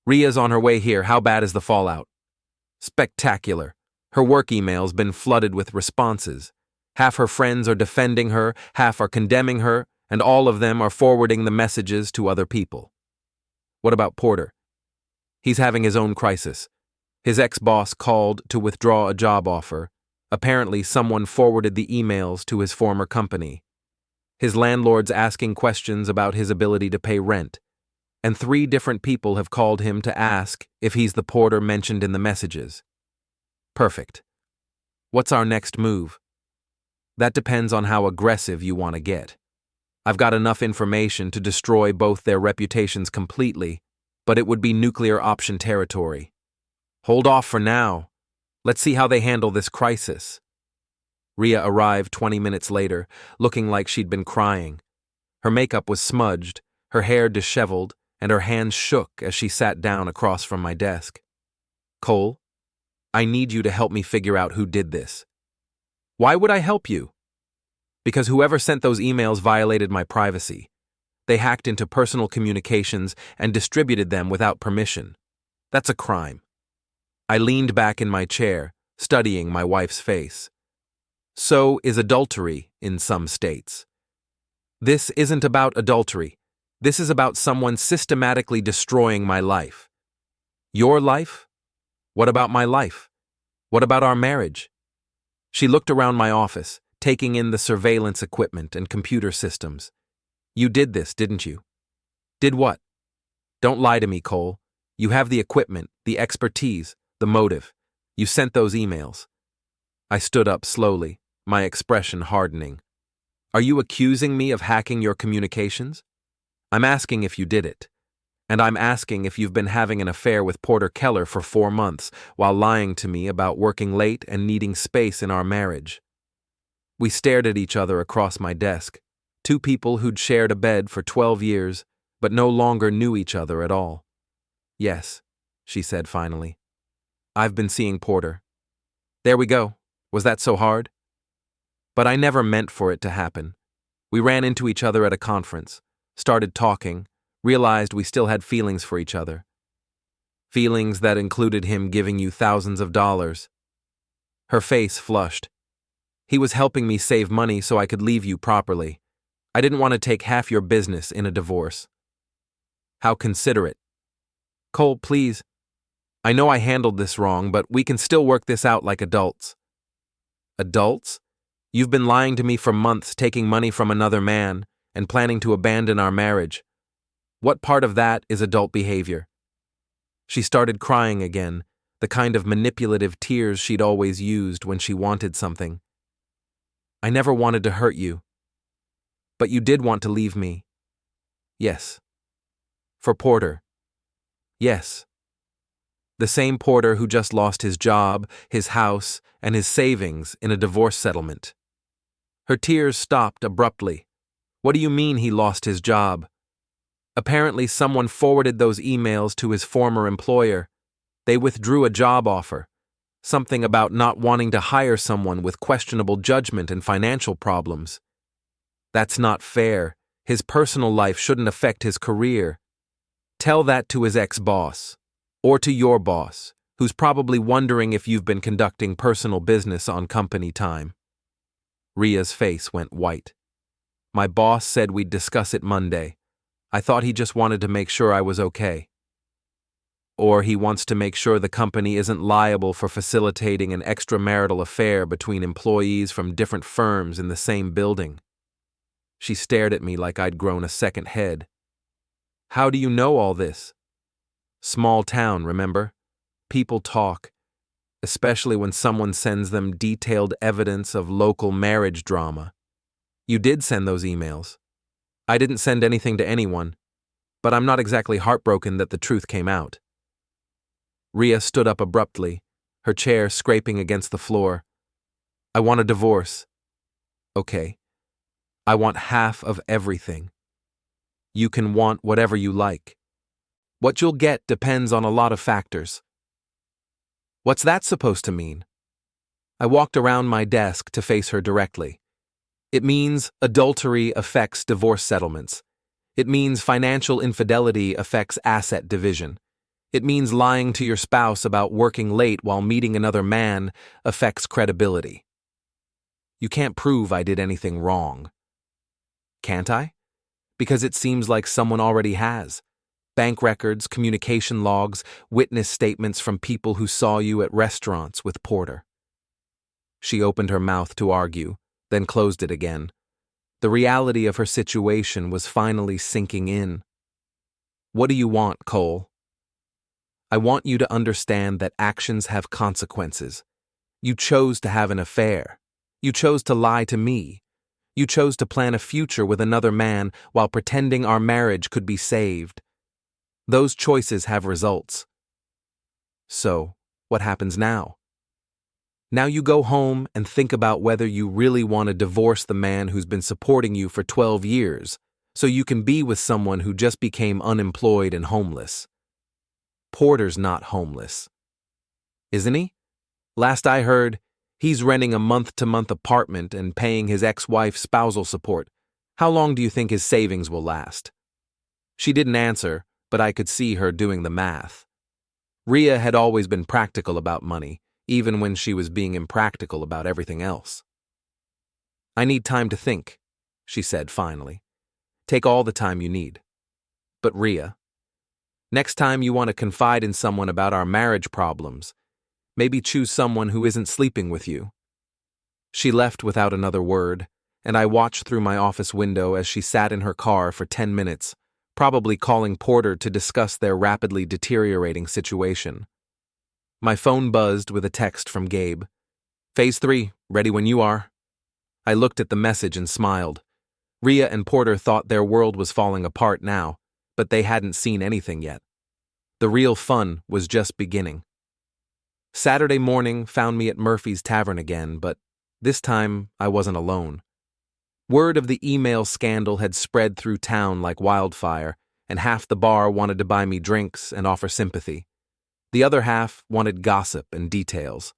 "Rhea's on her way here. How bad is the fallout?" "Spectacular. Her work email's been flooded with responses. Half her friends are defending her, half are condemning her, and all of them are forwarding the messages to other people. What about Porter? He's having his own crisis. His ex-boss called to withdraw a job offer. Apparently, someone forwarded the emails to his former company. His landlord's asking questions about his ability to pay rent, and 3 different people have called him to ask if he's the Porter mentioned in the messages. Perfect. What's our next move? That depends on how aggressive you want to get. I've got enough information to destroy both their reputations completely, but it would be nuclear option territory. Hold off for now. Let's see how they handle this crisis. Rhea arrived 20 minutes later, looking like she'd been crying. Her makeup was smudged, her hair disheveled, and her hands shook as she sat down across from my desk. Cole, I need you to help me figure out who did this. Why would I help you? Because whoever sent those emails violated my privacy. They hacked into personal communications and distributed them without permission. That's a crime. I leaned back in my chair, studying my wife's face. So is adultery in some states. This isn't about adultery. This is about someone systematically destroying my life. Your life? What about my life? What about our marriage? She looked around my office, taking in the surveillance equipment and computer systems. You did this, didn't you? Did what? Don't lie to me, Cole. You have the equipment, the expertise, the motive. You sent those emails. I stood up slowly, my expression hardening. Are you accusing me of hacking your communications? I'm asking if you did it. And I'm asking if you've been having an affair with Porter Keller for 4 months while lying to me about working late and needing space in our marriage. We stared at each other across my desk, 2 people who'd shared a bed for 12 years, but no longer knew each other at all. Yes, she said finally. I've been seeing Porter. There we go. Was that so hard? But I never meant for it to happen. We ran into each other at a conference, started talking, realized we still had feelings for each other. Feelings that included him giving you thousands of dollars. Her face flushed. He was helping me save money so I could leave you properly. I didn't want to take half your business in a divorce. How considerate. Cole, please. I know I handled this wrong, but we can still work this out like adults. Adults? You've been lying to me for months, taking money from another man, and planning to abandon our marriage. What part of that is adult behavior? She started crying again, the kind of manipulative tears she'd always used when she wanted something. I never wanted to hurt you. But you did want to leave me. Yes. For Porter. Yes. The same Porter who just lost his job, his house, and his savings in a divorce settlement. Her tears stopped abruptly. What do you mean he lost his job? Apparently someone forwarded those emails to his former employer. They withdrew a job offer. Something about not wanting to hire someone with questionable judgment and financial problems. That's not fair. His personal life shouldn't affect his career. Tell that to his ex-boss. Or to your boss, who's probably wondering if you've been conducting personal business on company time. Rhea's face went white. My boss said we'd discuss it Monday. I thought he just wanted to make sure I was okay. Or he wants to make sure the company isn't liable for facilitating an extramarital affair between employees from different firms in the same building. She stared at me like I'd grown a second head. How do you know all this? Small town, remember? People talk, especially when someone sends them detailed evidence of local marriage drama. You did send those emails. I didn't send anything to anyone, but I'm not exactly heartbroken that the truth came out. Rhea stood up abruptly, her chair scraping against the floor. I want a divorce. Okay. I want half of everything. You can want whatever you like. What you'll get depends on a lot of factors. What's that supposed to mean? I walked around my desk to face her directly. It means adultery affects divorce settlements. It means financial infidelity affects asset division. It means lying to your spouse about working late while meeting another man affects credibility. You can't prove I did anything wrong. Can't I? Because it seems like someone already has. Bank records, communication logs, witness statements from people who saw you at restaurants with Porter. She opened her mouth to argue, then closed it again. The reality of her situation was finally sinking in. What do you want, Cole? I want you to understand that actions have consequences. You chose to have an affair. You chose to lie to me. You chose to plan a future with another man while pretending our marriage could be saved. Those choices have results. So, what happens now? Now you go home and think about whether you really want to divorce the man who's been supporting you for 12 years, so you can be with someone who just became unemployed and homeless. Porter's not homeless. Isn't he? Last I heard, he's renting a month-to-month apartment and paying his ex-wife's spousal support. How long do you think his savings will last? She didn't answer, but I could see her doing the math. Rhea had always been practical about money, even when she was being impractical about everything else. I need time to think, she said finally. Take all the time you need. But Rhea, next time you want to confide in someone about our marriage problems, maybe choose someone who isn't sleeping with you. She left without another word, and I watched through my office window as she sat in her car for 10 minutes, probably calling Porter to discuss their rapidly deteriorating situation. My phone buzzed with a text from Gabe. Phase 3, ready when you are. I looked at the message and smiled. Rhea and Porter thought their world was falling apart now, but they hadn't seen anything yet. The real fun was just beginning. Saturday morning found me at Murphy's Tavern again, but this time I wasn't alone. Word of the email scandal had spread through town like wildfire, and half the bar wanted to buy me drinks and offer sympathy. The other half wanted gossip and details.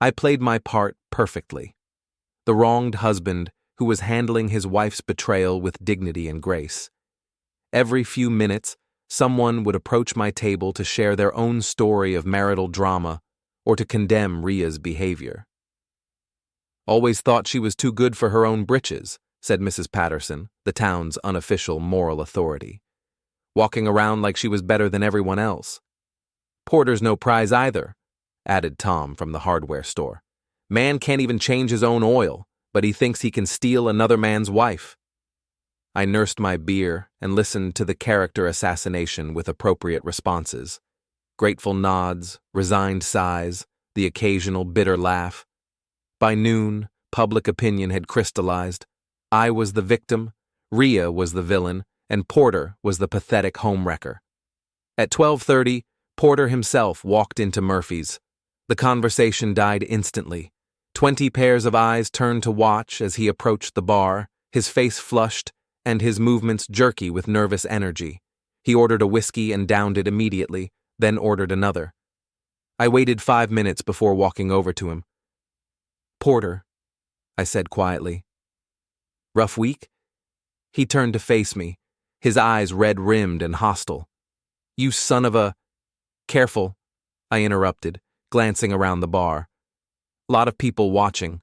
I played my part perfectly. The wronged husband who was handling his wife's betrayal with dignity and grace. Every few minutes, someone would approach my table to share their own story of marital drama or to condemn Rhea's behavior. Always thought she was too good for her own britches, said Mrs. Patterson, the town's unofficial moral authority. Walking around like she was better than everyone else. Porter's no prize either, added Tom from the hardware store. Man can't even change his own oil, but he thinks he can steal another man's wife. I nursed my beer and listened to the character assassination with appropriate responses. Grateful nods, resigned sighs, the occasional bitter laugh. By noon, public opinion had crystallized. I was the victim, Rhea was the villain, and Porter was the pathetic homewrecker. At 12:30, Porter himself walked into Murphy's. The conversation died instantly. 20 pairs of eyes turned to watch as he approached the bar, his face flushed, and his movements jerky with nervous energy. He ordered a whiskey and downed it immediately, then ordered another. I waited 5 minutes before walking over to him. Porter, I said quietly. Rough week? He turned to face me, his eyes red-rimmed and hostile. You son of a... Careful, I interrupted, glancing around the bar. Lot of people watching.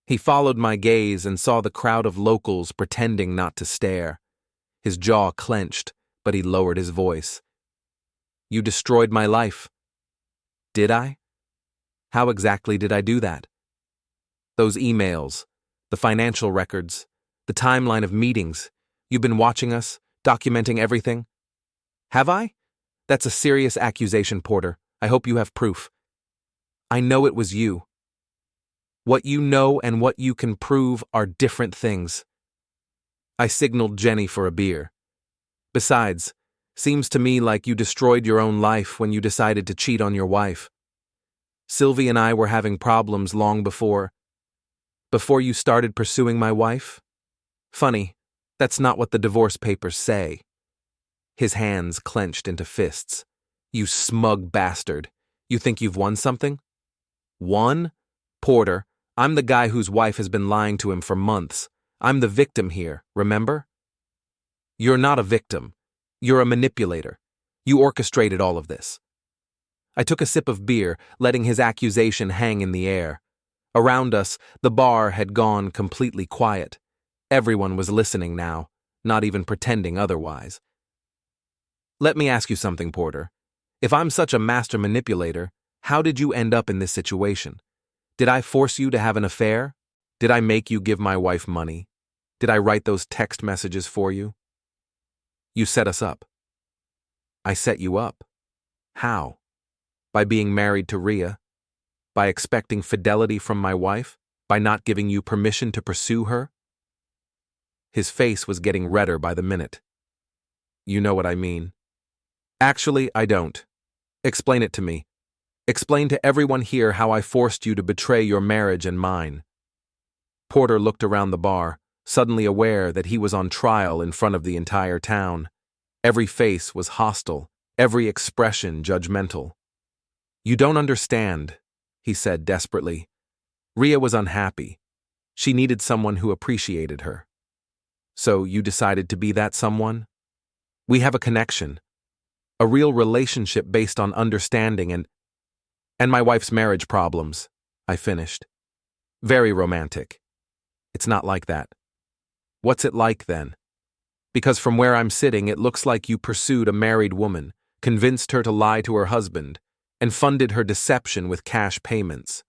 He followed my gaze and saw the crowd of locals pretending not to stare. His jaw clenched, but he lowered his voice. You destroyed my life. Did I? How exactly did I do that? Those emails, the financial records, the timeline of meetings. You've been watching us, documenting everything. Have I? That's a serious accusation, Porter. I hope you have proof. I know it was you. What you know and what you can prove are different things. I signaled Jenny for a beer. Besides, seems to me like you destroyed your own life when you decided to cheat on your wife. Sylvie and I were having problems long before you started pursuing my wife? Funny, that's not what the divorce papers say. His hands clenched into fists. You smug bastard. You think you've won something? Won? Porter, I'm the guy whose wife has been lying to him for months. I'm the victim here, remember? You're not a victim. You're a manipulator. You orchestrated all of this. I took a sip of beer, letting his accusation hang in the air. Around us, the bar had gone completely quiet. Everyone was listening now, not even pretending otherwise. Let me ask you something, Porter. If I'm such a master manipulator, how did you end up in this situation? Did I force you to have an affair? Did I make you give my wife money? Did I write those text messages for you? You set us up. I set you up. How? By being married to Rhea? By expecting fidelity from my wife? By not giving you permission to pursue her? His face was getting redder by the minute. You know what I mean. Actually, I don't. Explain it to me. Explain to everyone here how I forced you to betray your marriage and mine. Porter looked around the bar, suddenly aware that he was on trial in front of the entire town. Every face was hostile, every expression judgmental. You don't understand, he said desperately. Rhea was unhappy. She needed someone who appreciated her. So you decided to be that someone? We have a connection. A real relationship based on understanding and my wife's marriage problems, I finished. Very romantic. It's not like that. What's it like then? Because from where I'm sitting, it looks like you pursued a married woman, convinced her to lie to her husband, and funded her deception with cash payments.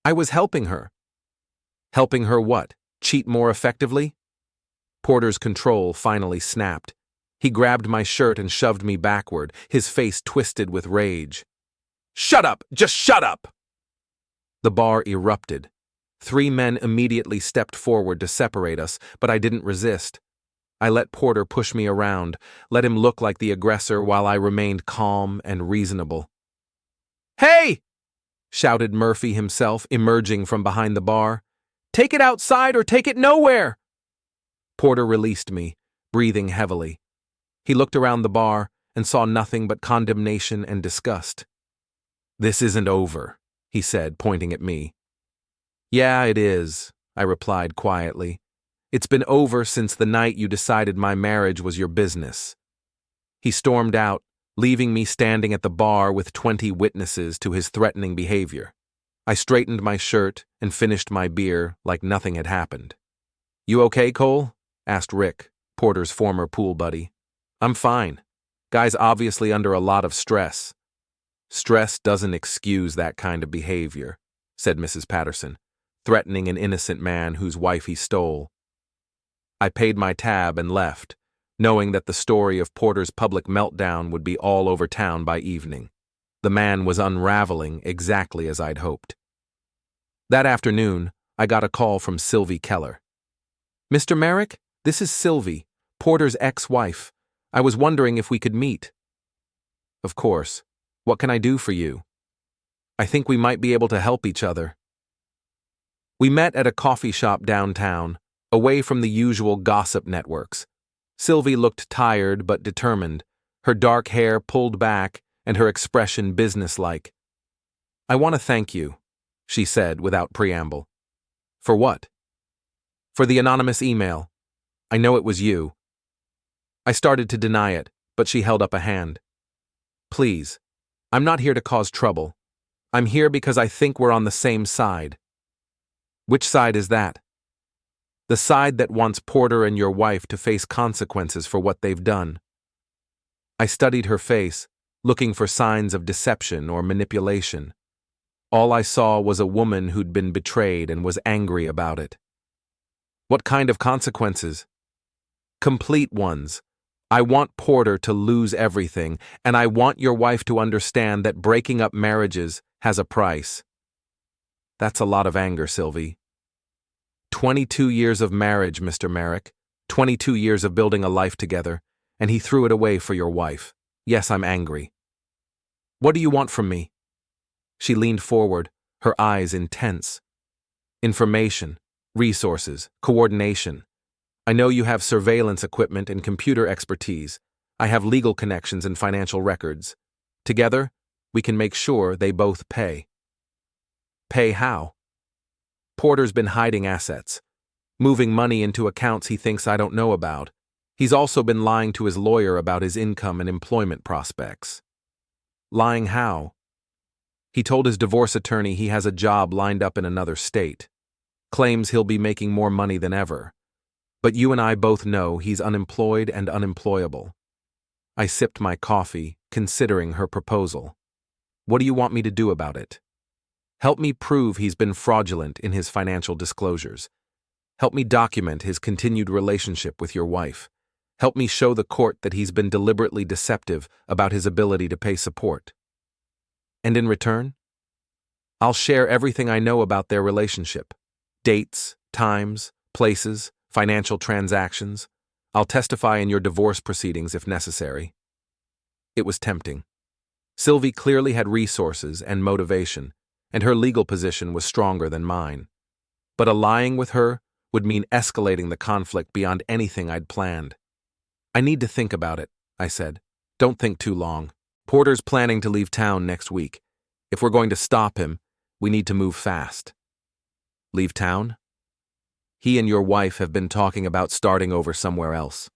I was helping her. Helping her what? Cheat more effectively? Porter's control finally snapped. He grabbed my shirt and shoved me backward, his face twisted with rage. Shut up! Just shut up! The bar erupted. 3 men immediately stepped forward to separate us, but I didn't resist. I let Porter push me around, let him look like the aggressor while I remained calm and reasonable. Hey! Shouted Murphy himself, emerging from behind the bar. Take it outside or take it nowhere! Porter released me, breathing heavily. He looked around the bar and saw nothing but condemnation and disgust. This isn't over, he said, pointing at me. Yeah, it is, I replied quietly. It's been over since the night you decided my marriage was your business. He stormed out, leaving me standing at the bar with 20 witnesses to his threatening behavior. I straightened my shirt and finished my beer like nothing had happened. You okay, Cole? Asked Rick, Porter's former pool buddy. I'm fine. Guy's obviously under a lot of stress. Stress doesn't excuse that kind of behavior, said Mrs. Patterson, threatening an innocent man whose wife he stole. I paid my tab and left, knowing that the story of Porter's public meltdown would be all over town by evening. The man was unraveling exactly as I'd hoped. That afternoon, I got a call from Sylvie Keller. Mr. Merrick, this is Sylvie, Porter's ex-wife. I was wondering if we could meet. Of course. What can I do for you? I think we might be able to help each other. We met at a coffee shop downtown, away from the usual gossip networks. Sylvie looked tired but determined, her dark hair pulled back and her expression businesslike. I want to thank you, she said without preamble. For what? For the anonymous email. I know it was you. I started to deny it, but she held up a hand. Please, I'm not here to cause trouble. I'm here because I think we're on the same side. Which side is that? The side that wants Porter and your wife to face consequences for what they've done. I studied her face, looking for signs of deception or manipulation. All I saw was a woman who'd been betrayed and was angry about it. What kind of consequences? Complete ones. I want Porter to lose everything, and I want your wife to understand that breaking up marriages has a price. That's a lot of anger, Sylvie. 22 years of marriage, Mr. Merrick. 22 years of building a life together, and he threw it away for your wife. Yes, I'm angry. What do you want from me? She leaned forward, her eyes intense. Information, resources, coordination. I know you have surveillance equipment and computer expertise. I have legal connections and financial records. Together, we can make sure they both pay. Pay how? Porter's been hiding assets, moving money into accounts he thinks I don't know about. He's also been lying to his lawyer about his income and employment prospects. Lying how? He told his divorce attorney he has a job lined up in another state. Claims he'll be making more money than ever. But you and I both know he's unemployed and unemployable. I sipped my coffee, considering her proposal. What do you want me to do about it? Help me prove he's been fraudulent in his financial disclosures. Help me document his continued relationship with your wife. Help me show the court that he's been deliberately deceptive about his ability to pay support. And in return, I'll share everything I know about their relationship. Dates, times, places, financial transactions. I'll testify in your divorce proceedings if necessary. It was tempting. Sylvie clearly had resources and motivation, and her legal position was stronger than mine. But allying with her would mean escalating the conflict beyond anything I'd planned. I need to think about it, I said. Don't think too long. Porter's planning to leave town next week. If we're going to stop him, we need to move fast. Leave town? He and your wife have been talking about starting over somewhere else.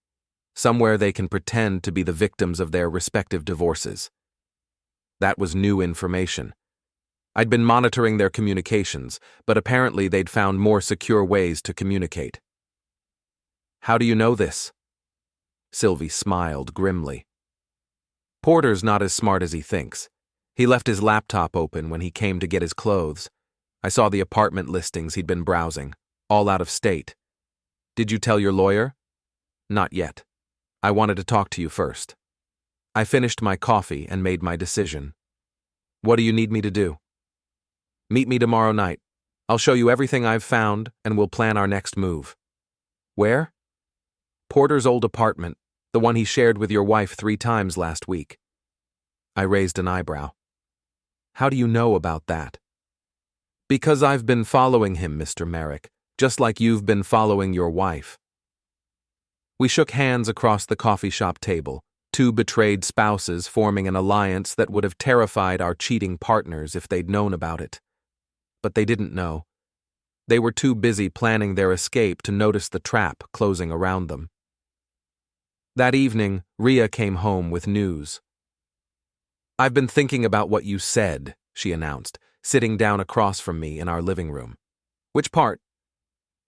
Somewhere they can pretend to be the victims of their respective divorces. That was new information. I'd been monitoring their communications, but apparently they'd found more secure ways to communicate. How do you know this? Sylvie smiled grimly. Porter's not as smart as he thinks. He left his laptop open when he came to get his clothes. I saw the apartment listings he'd been browsing, all out of state. Did you tell your lawyer? Not yet. I wanted to talk to you first. I finished my coffee and made my decision. What do you need me to do? Meet me tomorrow night. I'll show you everything I've found and we'll plan our next move. Where? Porter's old apartment, the one he shared with your wife 3 times last week. I raised an eyebrow. How do you know about that? Because I've been following him, Mr. Merrick, just like you've been following your wife. We shook hands across the coffee shop table, 2 betrayed spouses forming an alliance that would have terrified our cheating partners if they'd known about it. But they didn't know. They were too busy planning their escape to notice the trap closing around them. That evening, Rhea came home with news. I've been thinking about what you said, she announced, sitting down across from me in our living room. Which part?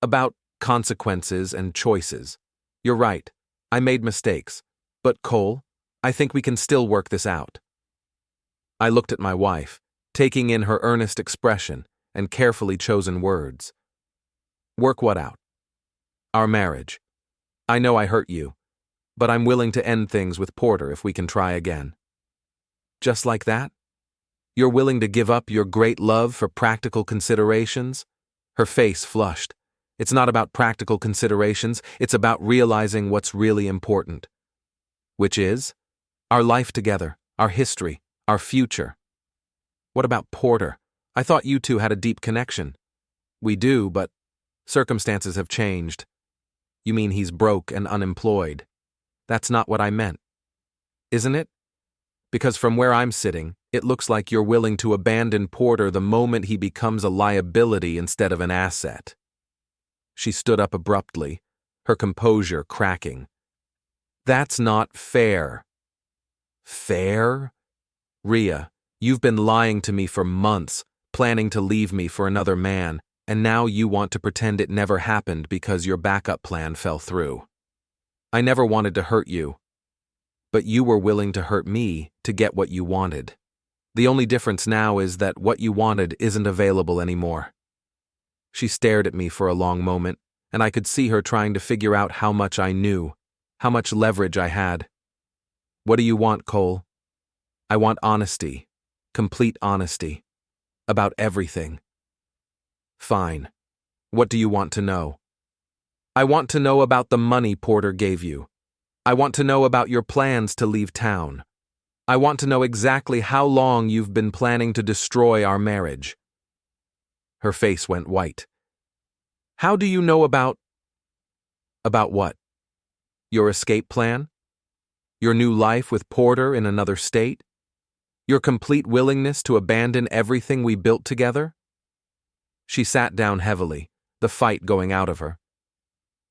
About consequences and choices. You're right. I made mistakes. But Cole, I think we can still work this out. I looked at my wife, taking in her earnest expression and carefully chosen words. Work what out? Our marriage. I know I hurt you, but I'm willing to end things with Porter if we can try again. Just like that? You're willing to give up your great love for practical considerations? Her face flushed. It's not about practical considerations, it's about realizing what's really important. Which is? Our life together, our history, our future. What about Porter? I thought you two had a deep connection. We do, but circumstances have changed. You mean he's broke and unemployed? That's not what I meant. Isn't it? Because from where I'm sitting, it looks like you're willing to abandon Porter the moment he becomes a liability instead of an asset. She stood up abruptly, her composure cracking. That's not fair. Fair? Rhea, you've been lying to me for months, planning to leave me for another man, and now you want to pretend it never happened because your backup plan fell through. I never wanted to hurt you, but you were willing to hurt me to get what you wanted. The only difference now is that what you wanted isn't available anymore. She stared at me for a long moment, and I could see her trying to figure out how much I knew, how much leverage I had. What do you want, Cole? I want honesty, complete honesty, about everything. Fine. What do you want to know? I want to know about the money Porter gave you. I want to know about your plans to leave town. I want to know exactly how long you've been planning to destroy our marriage. Her face went white. How do you know about... About what? Your escape plan? Your new life with Porter in another state? Your complete willingness to abandon everything we built together? She sat down heavily, the fight going out of her.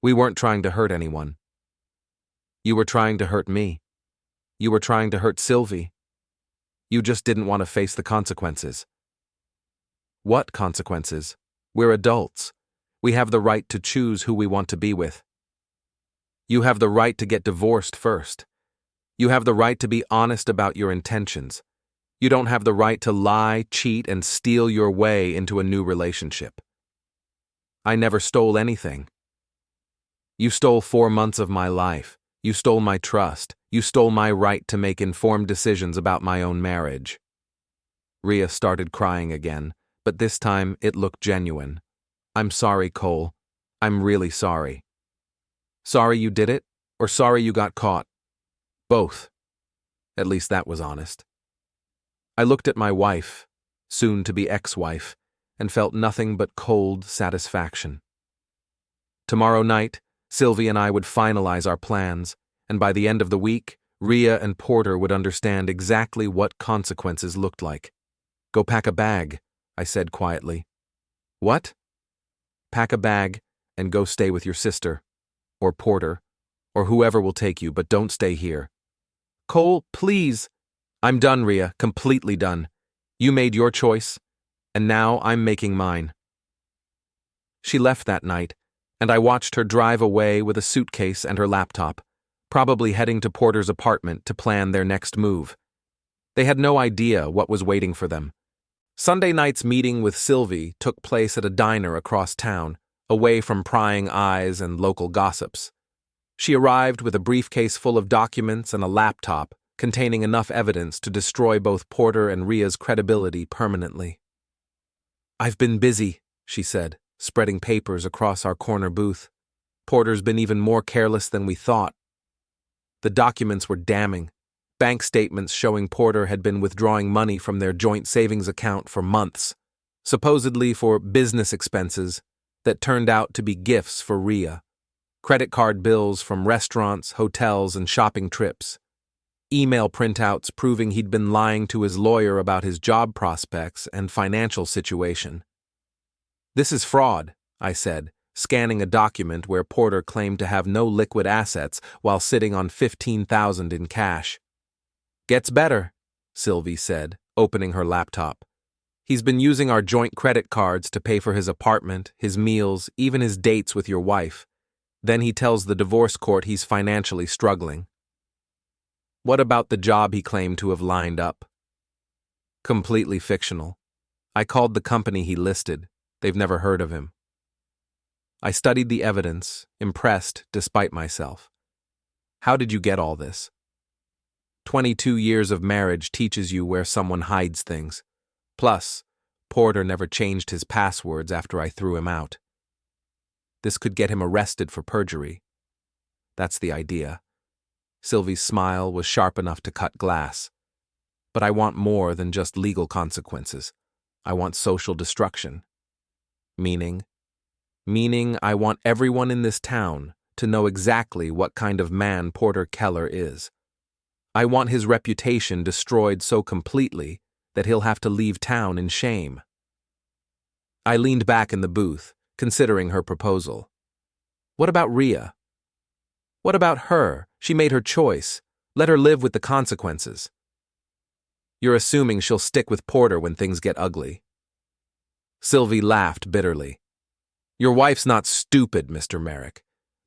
We weren't trying to hurt anyone. You were trying to hurt me. You were trying to hurt Sylvie. You just didn't want to face the consequences. What consequences? We're adults. We have the right to choose who we want to be with. You have the right to get divorced first. You have the right to be honest about your intentions. You don't have the right to lie, cheat, and steal your way into a new relationship. I never stole anything. You stole 4 months of my life. You stole my trust. You stole my right to make informed decisions about my own marriage. Rhea started crying again, but this time it looked genuine. I'm sorry, Cole. I'm really sorry. Sorry you did it, or sorry you got caught? Both. At least that was honest. I looked at my wife, soon-to-be ex-wife, and felt nothing but cold satisfaction. Tomorrow night, Sylvie and I would finalize our plans, and by the end of the week, Rhea and Porter would understand exactly what consequences looked like. Go pack a bag, I said quietly. What? Pack a bag and go stay with your sister, or Porter, or whoever will take you, but don't stay here. Cole, please. I'm done, Rhea, completely done. You made your choice, and now I'm making mine. She left that night, and I watched her drive away with a suitcase and her laptop, probably heading to Porter's apartment to plan their next move. They had no idea what was waiting for them. Sunday night's meeting with Sylvie took place at a diner across town, away from prying eyes and local gossips. She arrived with a briefcase full of documents and a laptop containing enough evidence to destroy both Porter and Rhea's credibility permanently. I've been busy, she said, spreading papers across our corner booth. Porter's been even more careless than we thought. The documents were damning. Bank statements showing Porter had been withdrawing money from their joint savings account for months, supposedly for business expenses that turned out to be gifts for Rhea. Credit card bills from restaurants, hotels, and shopping trips. Email printouts proving he'd been lying to his lawyer about his job prospects and financial situation. This is fraud, I said, scanning a document where Porter claimed to have no liquid assets while sitting on $15,000 in cash. Gets better, Sylvie said, opening her laptop. He's been using our joint credit cards to pay for his apartment, his meals, even his dates with your wife. Then he tells the divorce court he's financially struggling. What about the job he claimed to have lined up? Completely fictional. I called the company he listed. They've never heard of him. I studied the evidence, impressed despite myself. How did you get all this? 22 years of marriage teaches you where someone hides things. Plus, Porter never changed his passwords after I threw him out. This could get him arrested for perjury. That's the idea. Sylvie's smile was sharp enough to cut glass. But I want more than just legal consequences. I want social destruction. Meaning I want everyone in this town to know exactly what kind of man Porter Keller is. I want his reputation destroyed so completely that he'll have to leave town in shame. I leaned back in the booth, considering her proposal. What about Rhea? What about her? She made her choice. Let her live with the consequences. You're assuming she'll stick with Porter when things get ugly. Sylvie laughed bitterly. Your wife's not stupid, Mr. Merrick.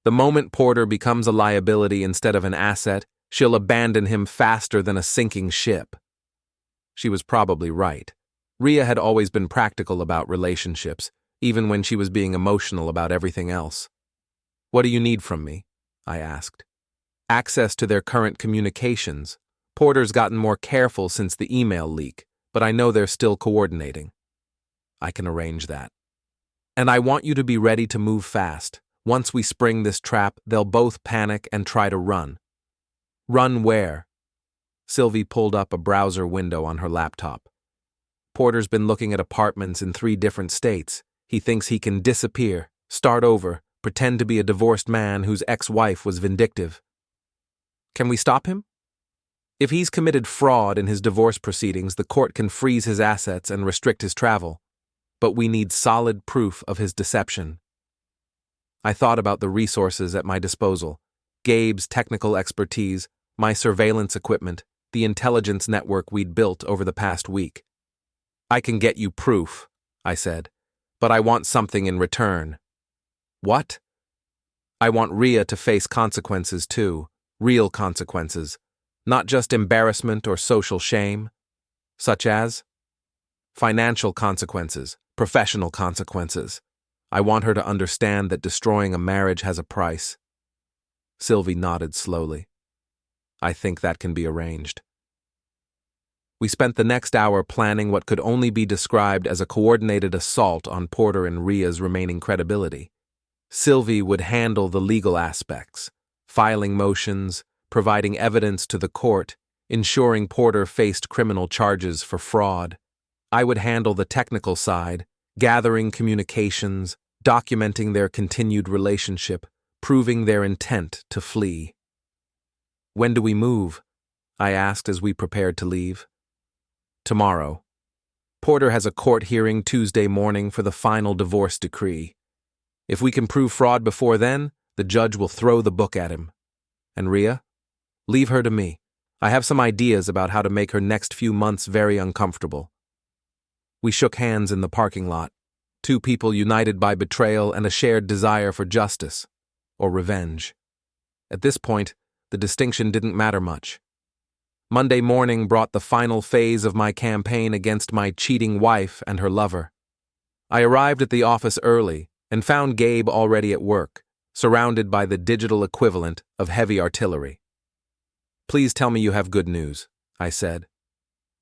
The moment Porter becomes a liability instead of an asset, she'll abandon him faster than a sinking ship. She was probably right. Rhea had always been practical about relationships, even when she was being emotional about everything else. What do you need from me? I asked. Access to their current communications. Porter's gotten more careful since the email leak, but I know they're still coordinating. I can arrange that. And I want you to be ready to move fast. Once we spring this trap, they'll both panic and try to run. Run where? Sylvie pulled up a browser window on her laptop. Porter's been looking at apartments in 3 different states. He thinks he can disappear, start over, pretend to be a divorced man whose ex-wife was vindictive. Can we stop him? If he's committed fraud in his divorce proceedings, the court can freeze his assets and restrict his travel. But we need solid proof of his deception. I thought about the resources at my disposal. Gabe's technical expertise, my surveillance equipment, the intelligence network we'd built over the past week. I can get you proof, I said. But I want something in return. What? I want Rhea to face consequences too, real consequences, not just embarrassment or social shame, such as financial consequences, professional consequences. I want her to understand that destroying a marriage has a price. Sylvie nodded slowly. I think that can be arranged. We spent the next hour planning what could only be described as a coordinated assault on Porter and Rhea's remaining credibility. Sylvie would handle the legal aspects, filing motions, providing evidence to the court, ensuring Porter faced criminal charges for fraud. I would handle the technical side, gathering communications, documenting their continued relationship, proving their intent to flee. When do we move? I asked as we prepared to leave. Tomorrow. Porter has a court hearing Tuesday morning for the final divorce decree. If we can prove fraud before then, the judge will throw the book at him. And Rhea? Leave her to me. I have some ideas about how to make her next few months very uncomfortable. We shook hands in the parking lot, two people united by betrayal and a shared desire for justice, or revenge. At this point, the distinction didn't matter much. Monday morning brought the final phase of my campaign against my cheating wife and her lover. I arrived at the office early and found Gabe already at work, surrounded by the digital equivalent of heavy artillery. Please tell me you have good news, I said.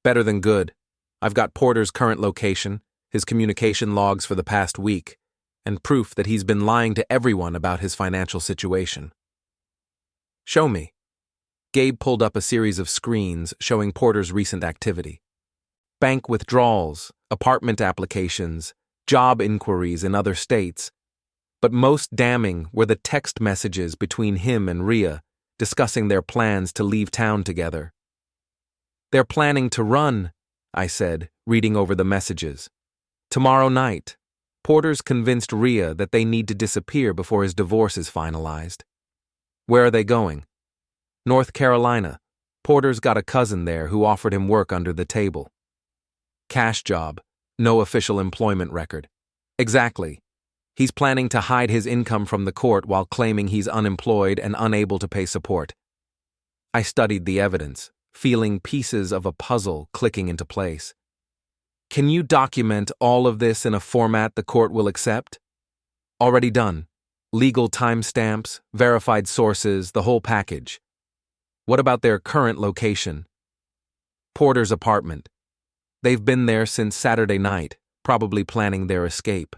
Better than good. I've got Porter's current location, his communication logs for the past week, and proof that he's been lying to everyone about his financial situation. Show me. Gabe pulled up a series of screens showing Porter's recent activity. Bank withdrawals, apartment applications, job inquiries in other states. But most damning were the text messages between him and Rhea, discussing their plans to leave town together. They're planning to run, I said, reading over the messages. Tomorrow night. Porter's convinced Rhea that they need to disappear before his divorce is finalized. Where are they going? North Carolina. Porter's got a cousin there who offered him work under the table. Cash job. No official employment record. Exactly. He's planning to hide his income from the court while claiming he's unemployed and unable to pay support. I studied the evidence, feeling pieces of a puzzle clicking into place. Can you document all of this in a format the court will accept? Already done. Legal timestamps, verified sources, the whole package. What about their current location? Porter's apartment. They've been there since Saturday night, probably planning their escape.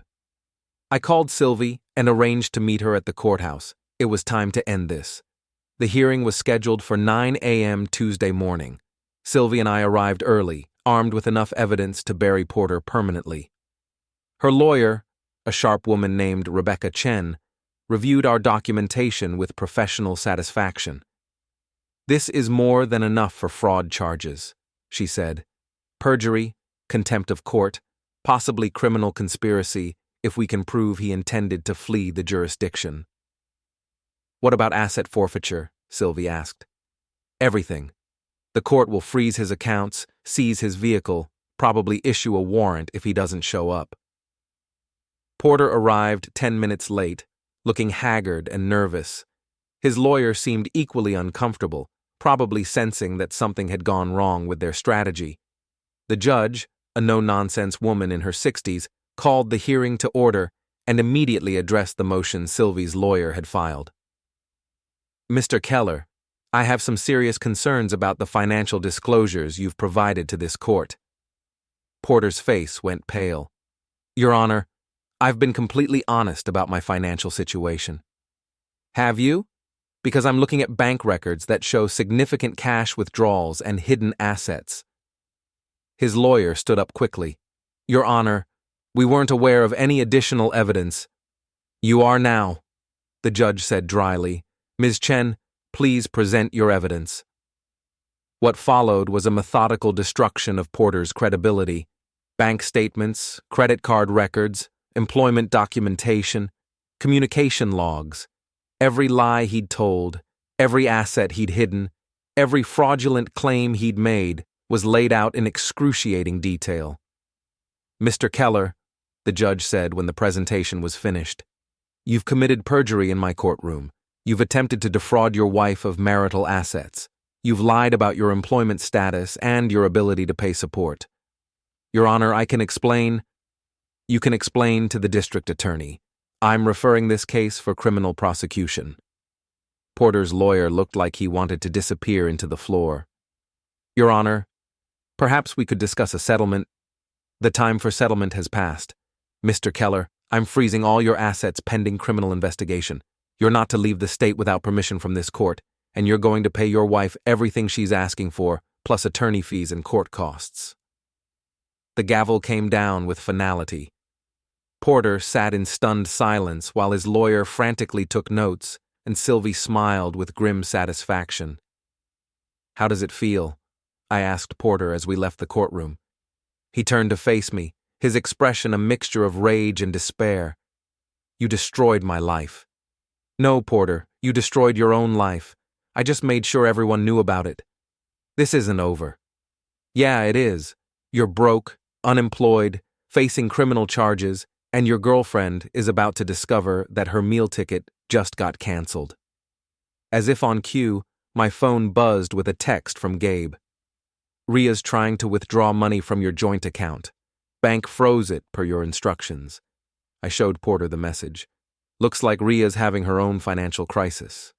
I called Sylvie and arranged to meet her at the courthouse. It was time to end this. The hearing was scheduled for 9 a.m. Tuesday morning. Sylvie and I arrived early, armed with enough evidence to bury Porter permanently. Her lawyer, a sharp woman named Rebecca Chen, reviewed our documentation with professional satisfaction. This is more than enough for fraud charges, she said. Perjury, contempt of court, possibly criminal conspiracy if we can prove he intended to flee the jurisdiction. What about asset forfeiture? Sylvie asked. Everything. The court will freeze his accounts, seize his vehicle, probably issue a warrant if he doesn't show up. Porter arrived 10 minutes late, looking haggard and nervous. His lawyer seemed equally uncomfortable, probably sensing that something had gone wrong with their strategy. The judge, a no-nonsense woman in her 60s, called the hearing to order and immediately addressed the motion Sylvie's lawyer had filed. Mr. Keller, I have some serious concerns about the financial disclosures you've provided to this court. Porter's face went pale. Your Honor, I've been completely honest about my financial situation. Have you? Because I'm looking at bank records that show significant cash withdrawals and hidden assets. His lawyer stood up quickly. Your Honor, we weren't aware of any additional evidence. You are now, the judge said dryly. Ms. Chen, please present your evidence. What followed was a methodical destruction of Porter's credibility. Bank statements, credit card records, employment documentation, communication logs. Every lie he'd told, every asset he'd hidden, every fraudulent claim he'd made was laid out in excruciating detail. Mr. Keller, the judge said when the presentation was finished. "You've committed perjury in my courtroom. You've attempted to defraud your wife of marital assets. You've lied about your employment status and your ability to pay support. Your Honor, you can explain to the district attorney. I'm referring this case for criminal prosecution." Porter's lawyer looked like he wanted to disappear into the floor. "Your Honor, perhaps we could discuss a settlement." "The time for settlement has passed. Mr. Keller, I'm freezing all your assets pending criminal investigation. You're not to leave the state without permission from this court, and you're going to pay your wife everything she's asking for, plus attorney fees and court costs." The gavel came down with finality. Porter sat in stunned silence while his lawyer frantically took notes, and Sylvie smiled with grim satisfaction. "How does it feel?" I asked Porter as we left the courtroom. He turned to face me, his expression a mixture of rage and despair. "You destroyed my life." "No, Porter, you destroyed your own life. I just made sure everyone knew about it. This isn't over." "Yeah, it is. You're broke, unemployed, facing criminal charges, and your girlfriend is about to discover that her meal ticket just got canceled." As if on cue, my phone buzzed with a text from Gabe. "Ria's trying to withdraw money from your joint account. Bank froze it per your instructions." I showed Porter the message. "Looks like Ria's having her own financial crisis."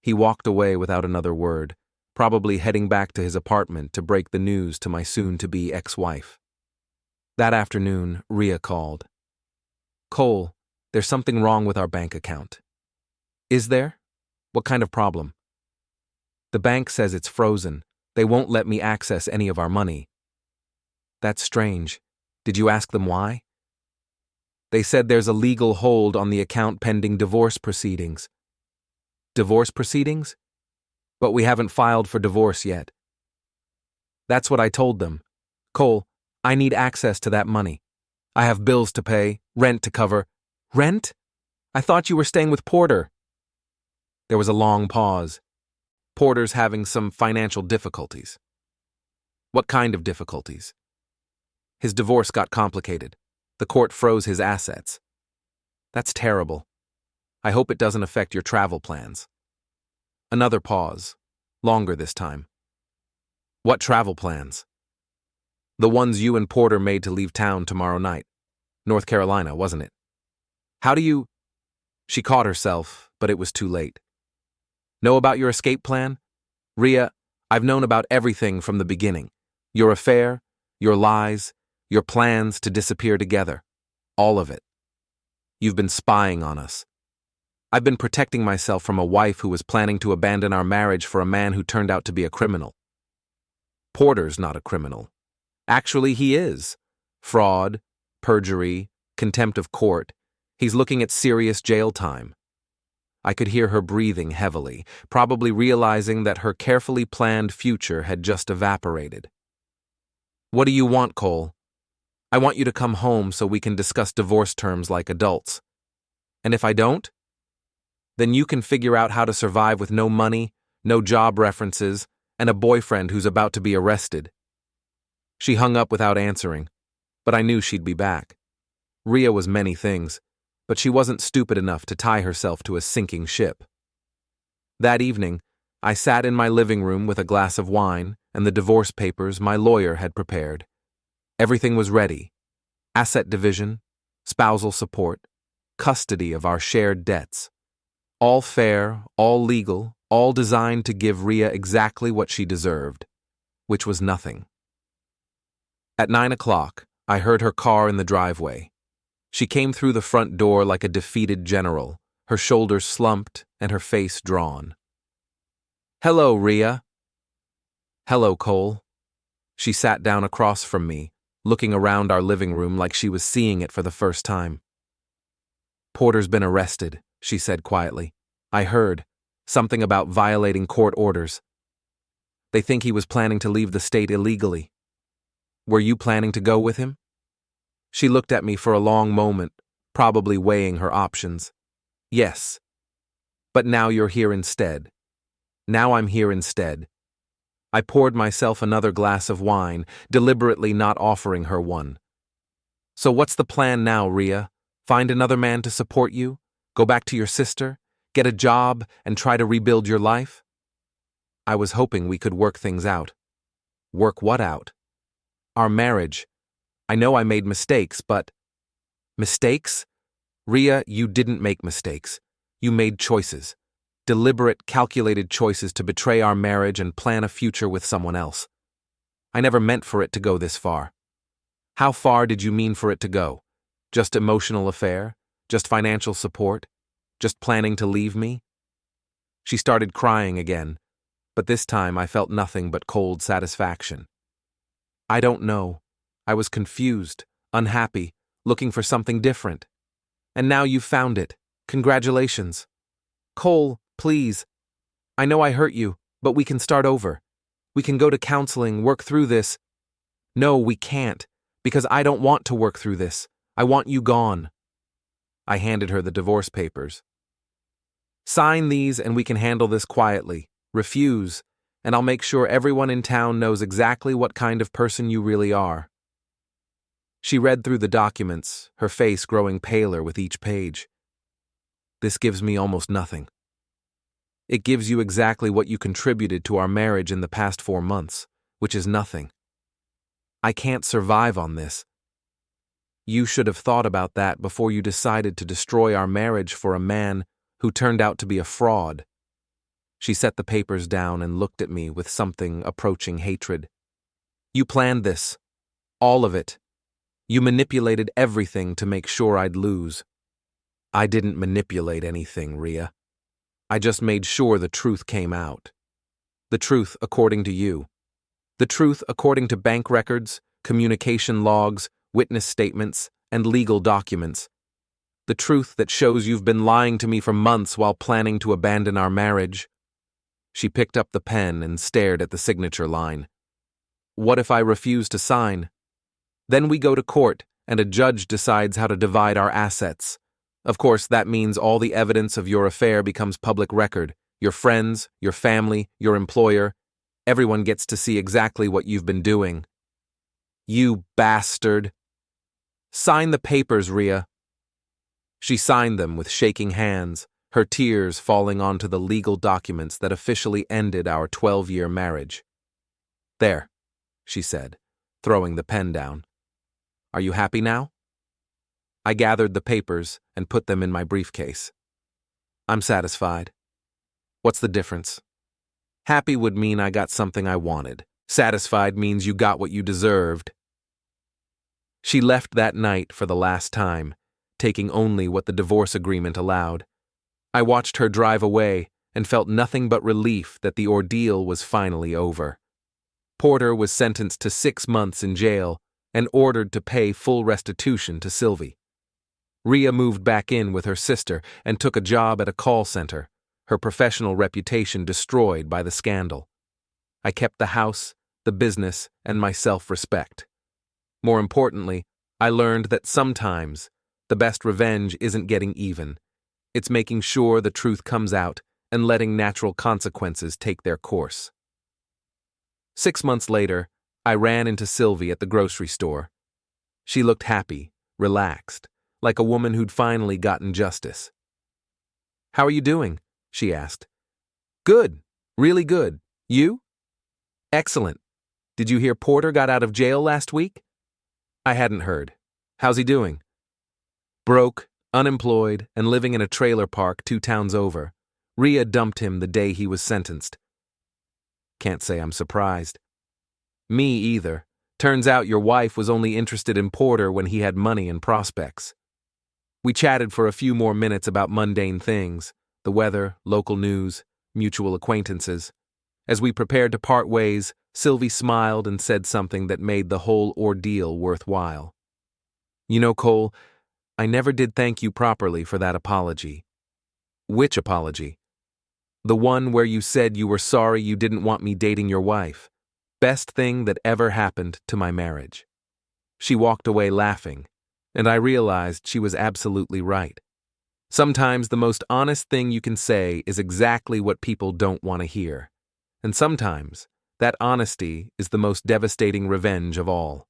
He walked away without another word, probably heading back to his apartment to break the news to my soon-to-be ex-wife. That afternoon, Ria called. "Cole, there's something wrong with our bank account." "Is there? What kind of problem?" "The bank says it's frozen. They won't let me access any of our money." "That's strange. Did you ask them why?" "They said there's a legal hold on the account pending divorce proceedings." "Divorce proceedings? But we haven't filed for divorce yet." "That's what I told them. Cole, I need access to that money. I have bills to pay, rent to cover." "Rent? I thought you were staying with Porter." There was a long pause. "Porter's having some financial difficulties." "What kind of difficulties?" "His divorce got complicated. The court froze his assets." "That's terrible. I hope it doesn't affect your travel plans." Another pause. Longer this time. "What travel plans?" "The ones you and Porter made to leave town tomorrow night. North Carolina, wasn't it?" "How do you—" She caught herself, but it was too late. "Know about your escape plan? Ria, I've known about everything from the beginning. Your affair, your lies, your plans to disappear together. All of it. You've been spying on us. I've been protecting myself from a wife who was planning to abandon our marriage for a man who turned out to be a criminal. Porter's not a criminal. Actually, he is. Fraud, perjury, contempt of court. He's looking at serious jail time." I could hear her breathing heavily, probably realizing that her carefully planned future had just evaporated. "What do you want, Cole?" "I want you to come home so we can discuss divorce terms like adults." "And if I don't?" "Then you can figure out how to survive with no money, no job references, and a boyfriend who's about to be arrested." She hung up without answering, but I knew she'd be back. Ria was many things, but she wasn't stupid enough to tie herself to a sinking ship. That evening, I sat in my living room with a glass of wine and the divorce papers my lawyer had prepared. Everything was ready. Asset division, spousal support, custody of our shared debts. All fair, all legal, all designed to give Ria exactly what she deserved, which was nothing. At 9 o'clock, I heard her car in the driveway. She came through the front door like a defeated general, her shoulders slumped and her face drawn. "Hello, Ria." "Hello, Cole." She sat down across from me, looking around our living room like she was seeing it for the first time. "Porter's been arrested," she said quietly. "I heard. Something about violating court orders. They think he was planning to leave the state illegally. Were you planning to go with him?" She looked at me for a long moment, probably weighing her options. "Yes. But now you're here instead." "Now I'm here instead." I poured myself another glass of wine, deliberately not offering her one. So what's the plan now, Rhea? Find another man to support you? Go back to your sister? Get a job and try to rebuild your life? I was hoping we could work things out. Work what out? Our marriage. I know I made mistakes, but… Mistakes? Rhea, you didn't make mistakes. You made choices. Deliberate, calculated choices to betray our marriage and plan a future with someone else. I never meant for it to go this far. How far did you mean for it to go? Just emotional affair? Just financial support? Just planning to leave me? She started crying again, but this time I felt nothing but cold satisfaction. I don't know. I was confused, unhappy, looking for something different. And now you've found it. Congratulations. Cole, please. I know I hurt you, but we can start over. We can go to counseling, work through this. No, we can't, because I don't want to work through this. I want you gone. I handed her the divorce papers. Sign these and we can handle this quietly. Refuse, and I'll make sure everyone in town knows exactly what kind of person you really are. She read through the documents, her face growing paler with each page. This gives me almost nothing. It gives you exactly what you contributed to our marriage in the past 4 months, which is nothing. I can't survive on this. You should have thought about that before you decided to destroy our marriage for a man who turned out to be a fraud. She set the papers down and looked at me with something approaching hatred. You planned this. All of it. You manipulated everything to make sure I'd lose. I didn't manipulate anything, Rhea. I just made sure the truth came out. The truth according to you. The truth according to bank records, communication logs, witness statements, and legal documents. The truth that shows you've been lying to me for months while planning to abandon our marriage. She picked up the pen and stared at the signature line. What if I refuse to sign? Then we go to court, and a judge decides how to divide our assets. Of course, that means all the evidence of your affair becomes public record. Your friends, your family, your employer. Everyone gets to see exactly what you've been doing. You bastard. Sign the papers, Rhea. She signed them with shaking hands, her tears falling onto the legal documents that officially ended our 12-year marriage. There, she said, throwing the pen down. Are you happy now? I gathered the papers and put them in my briefcase. I'm satisfied. What's the difference? Happy would mean I got something I wanted. Satisfied means you got what you deserved. She left that night for the last time, taking only what the divorce agreement allowed. I watched her drive away and felt nothing but relief that the ordeal was finally over. Porter was sentenced to 6 months in jail and ordered to pay full restitution to Sylvie. Rhea moved back in with her sister and took a job at a call center, her professional reputation destroyed by the scandal. I kept the house, the business, and my self-respect. More importantly, I learned that sometimes the best revenge isn't getting even. It's making sure the truth comes out and letting natural consequences take their course. 6 months later, I ran into Sylvie at the grocery store. She looked happy, relaxed, like a woman who'd finally gotten justice. How are you doing? She asked. Good, really good. You? Excellent. Did you hear Porter got out of jail last week? I hadn't heard. How's he doing? Broke, unemployed, and living in a trailer park 2 towns over. Rhea dumped him the day he was sentenced. Can't say I'm surprised. Me either. Turns out your wife was only interested in Porter when he had money and prospects. We chatted for a few more minutes about mundane things, the weather, local news, mutual acquaintances. As we prepared to part ways, Sylvie smiled and said something that made the whole ordeal worthwhile. You know, Cole, I never did thank you properly for that apology. Which apology? The one where you said you were sorry you didn't want me dating your wife. Best thing that ever happened to my marriage. She walked away laughing, and I realized she was absolutely right. Sometimes the most honest thing you can say is exactly what people don't want to hear. And sometimes that honesty is the most devastating revenge of all.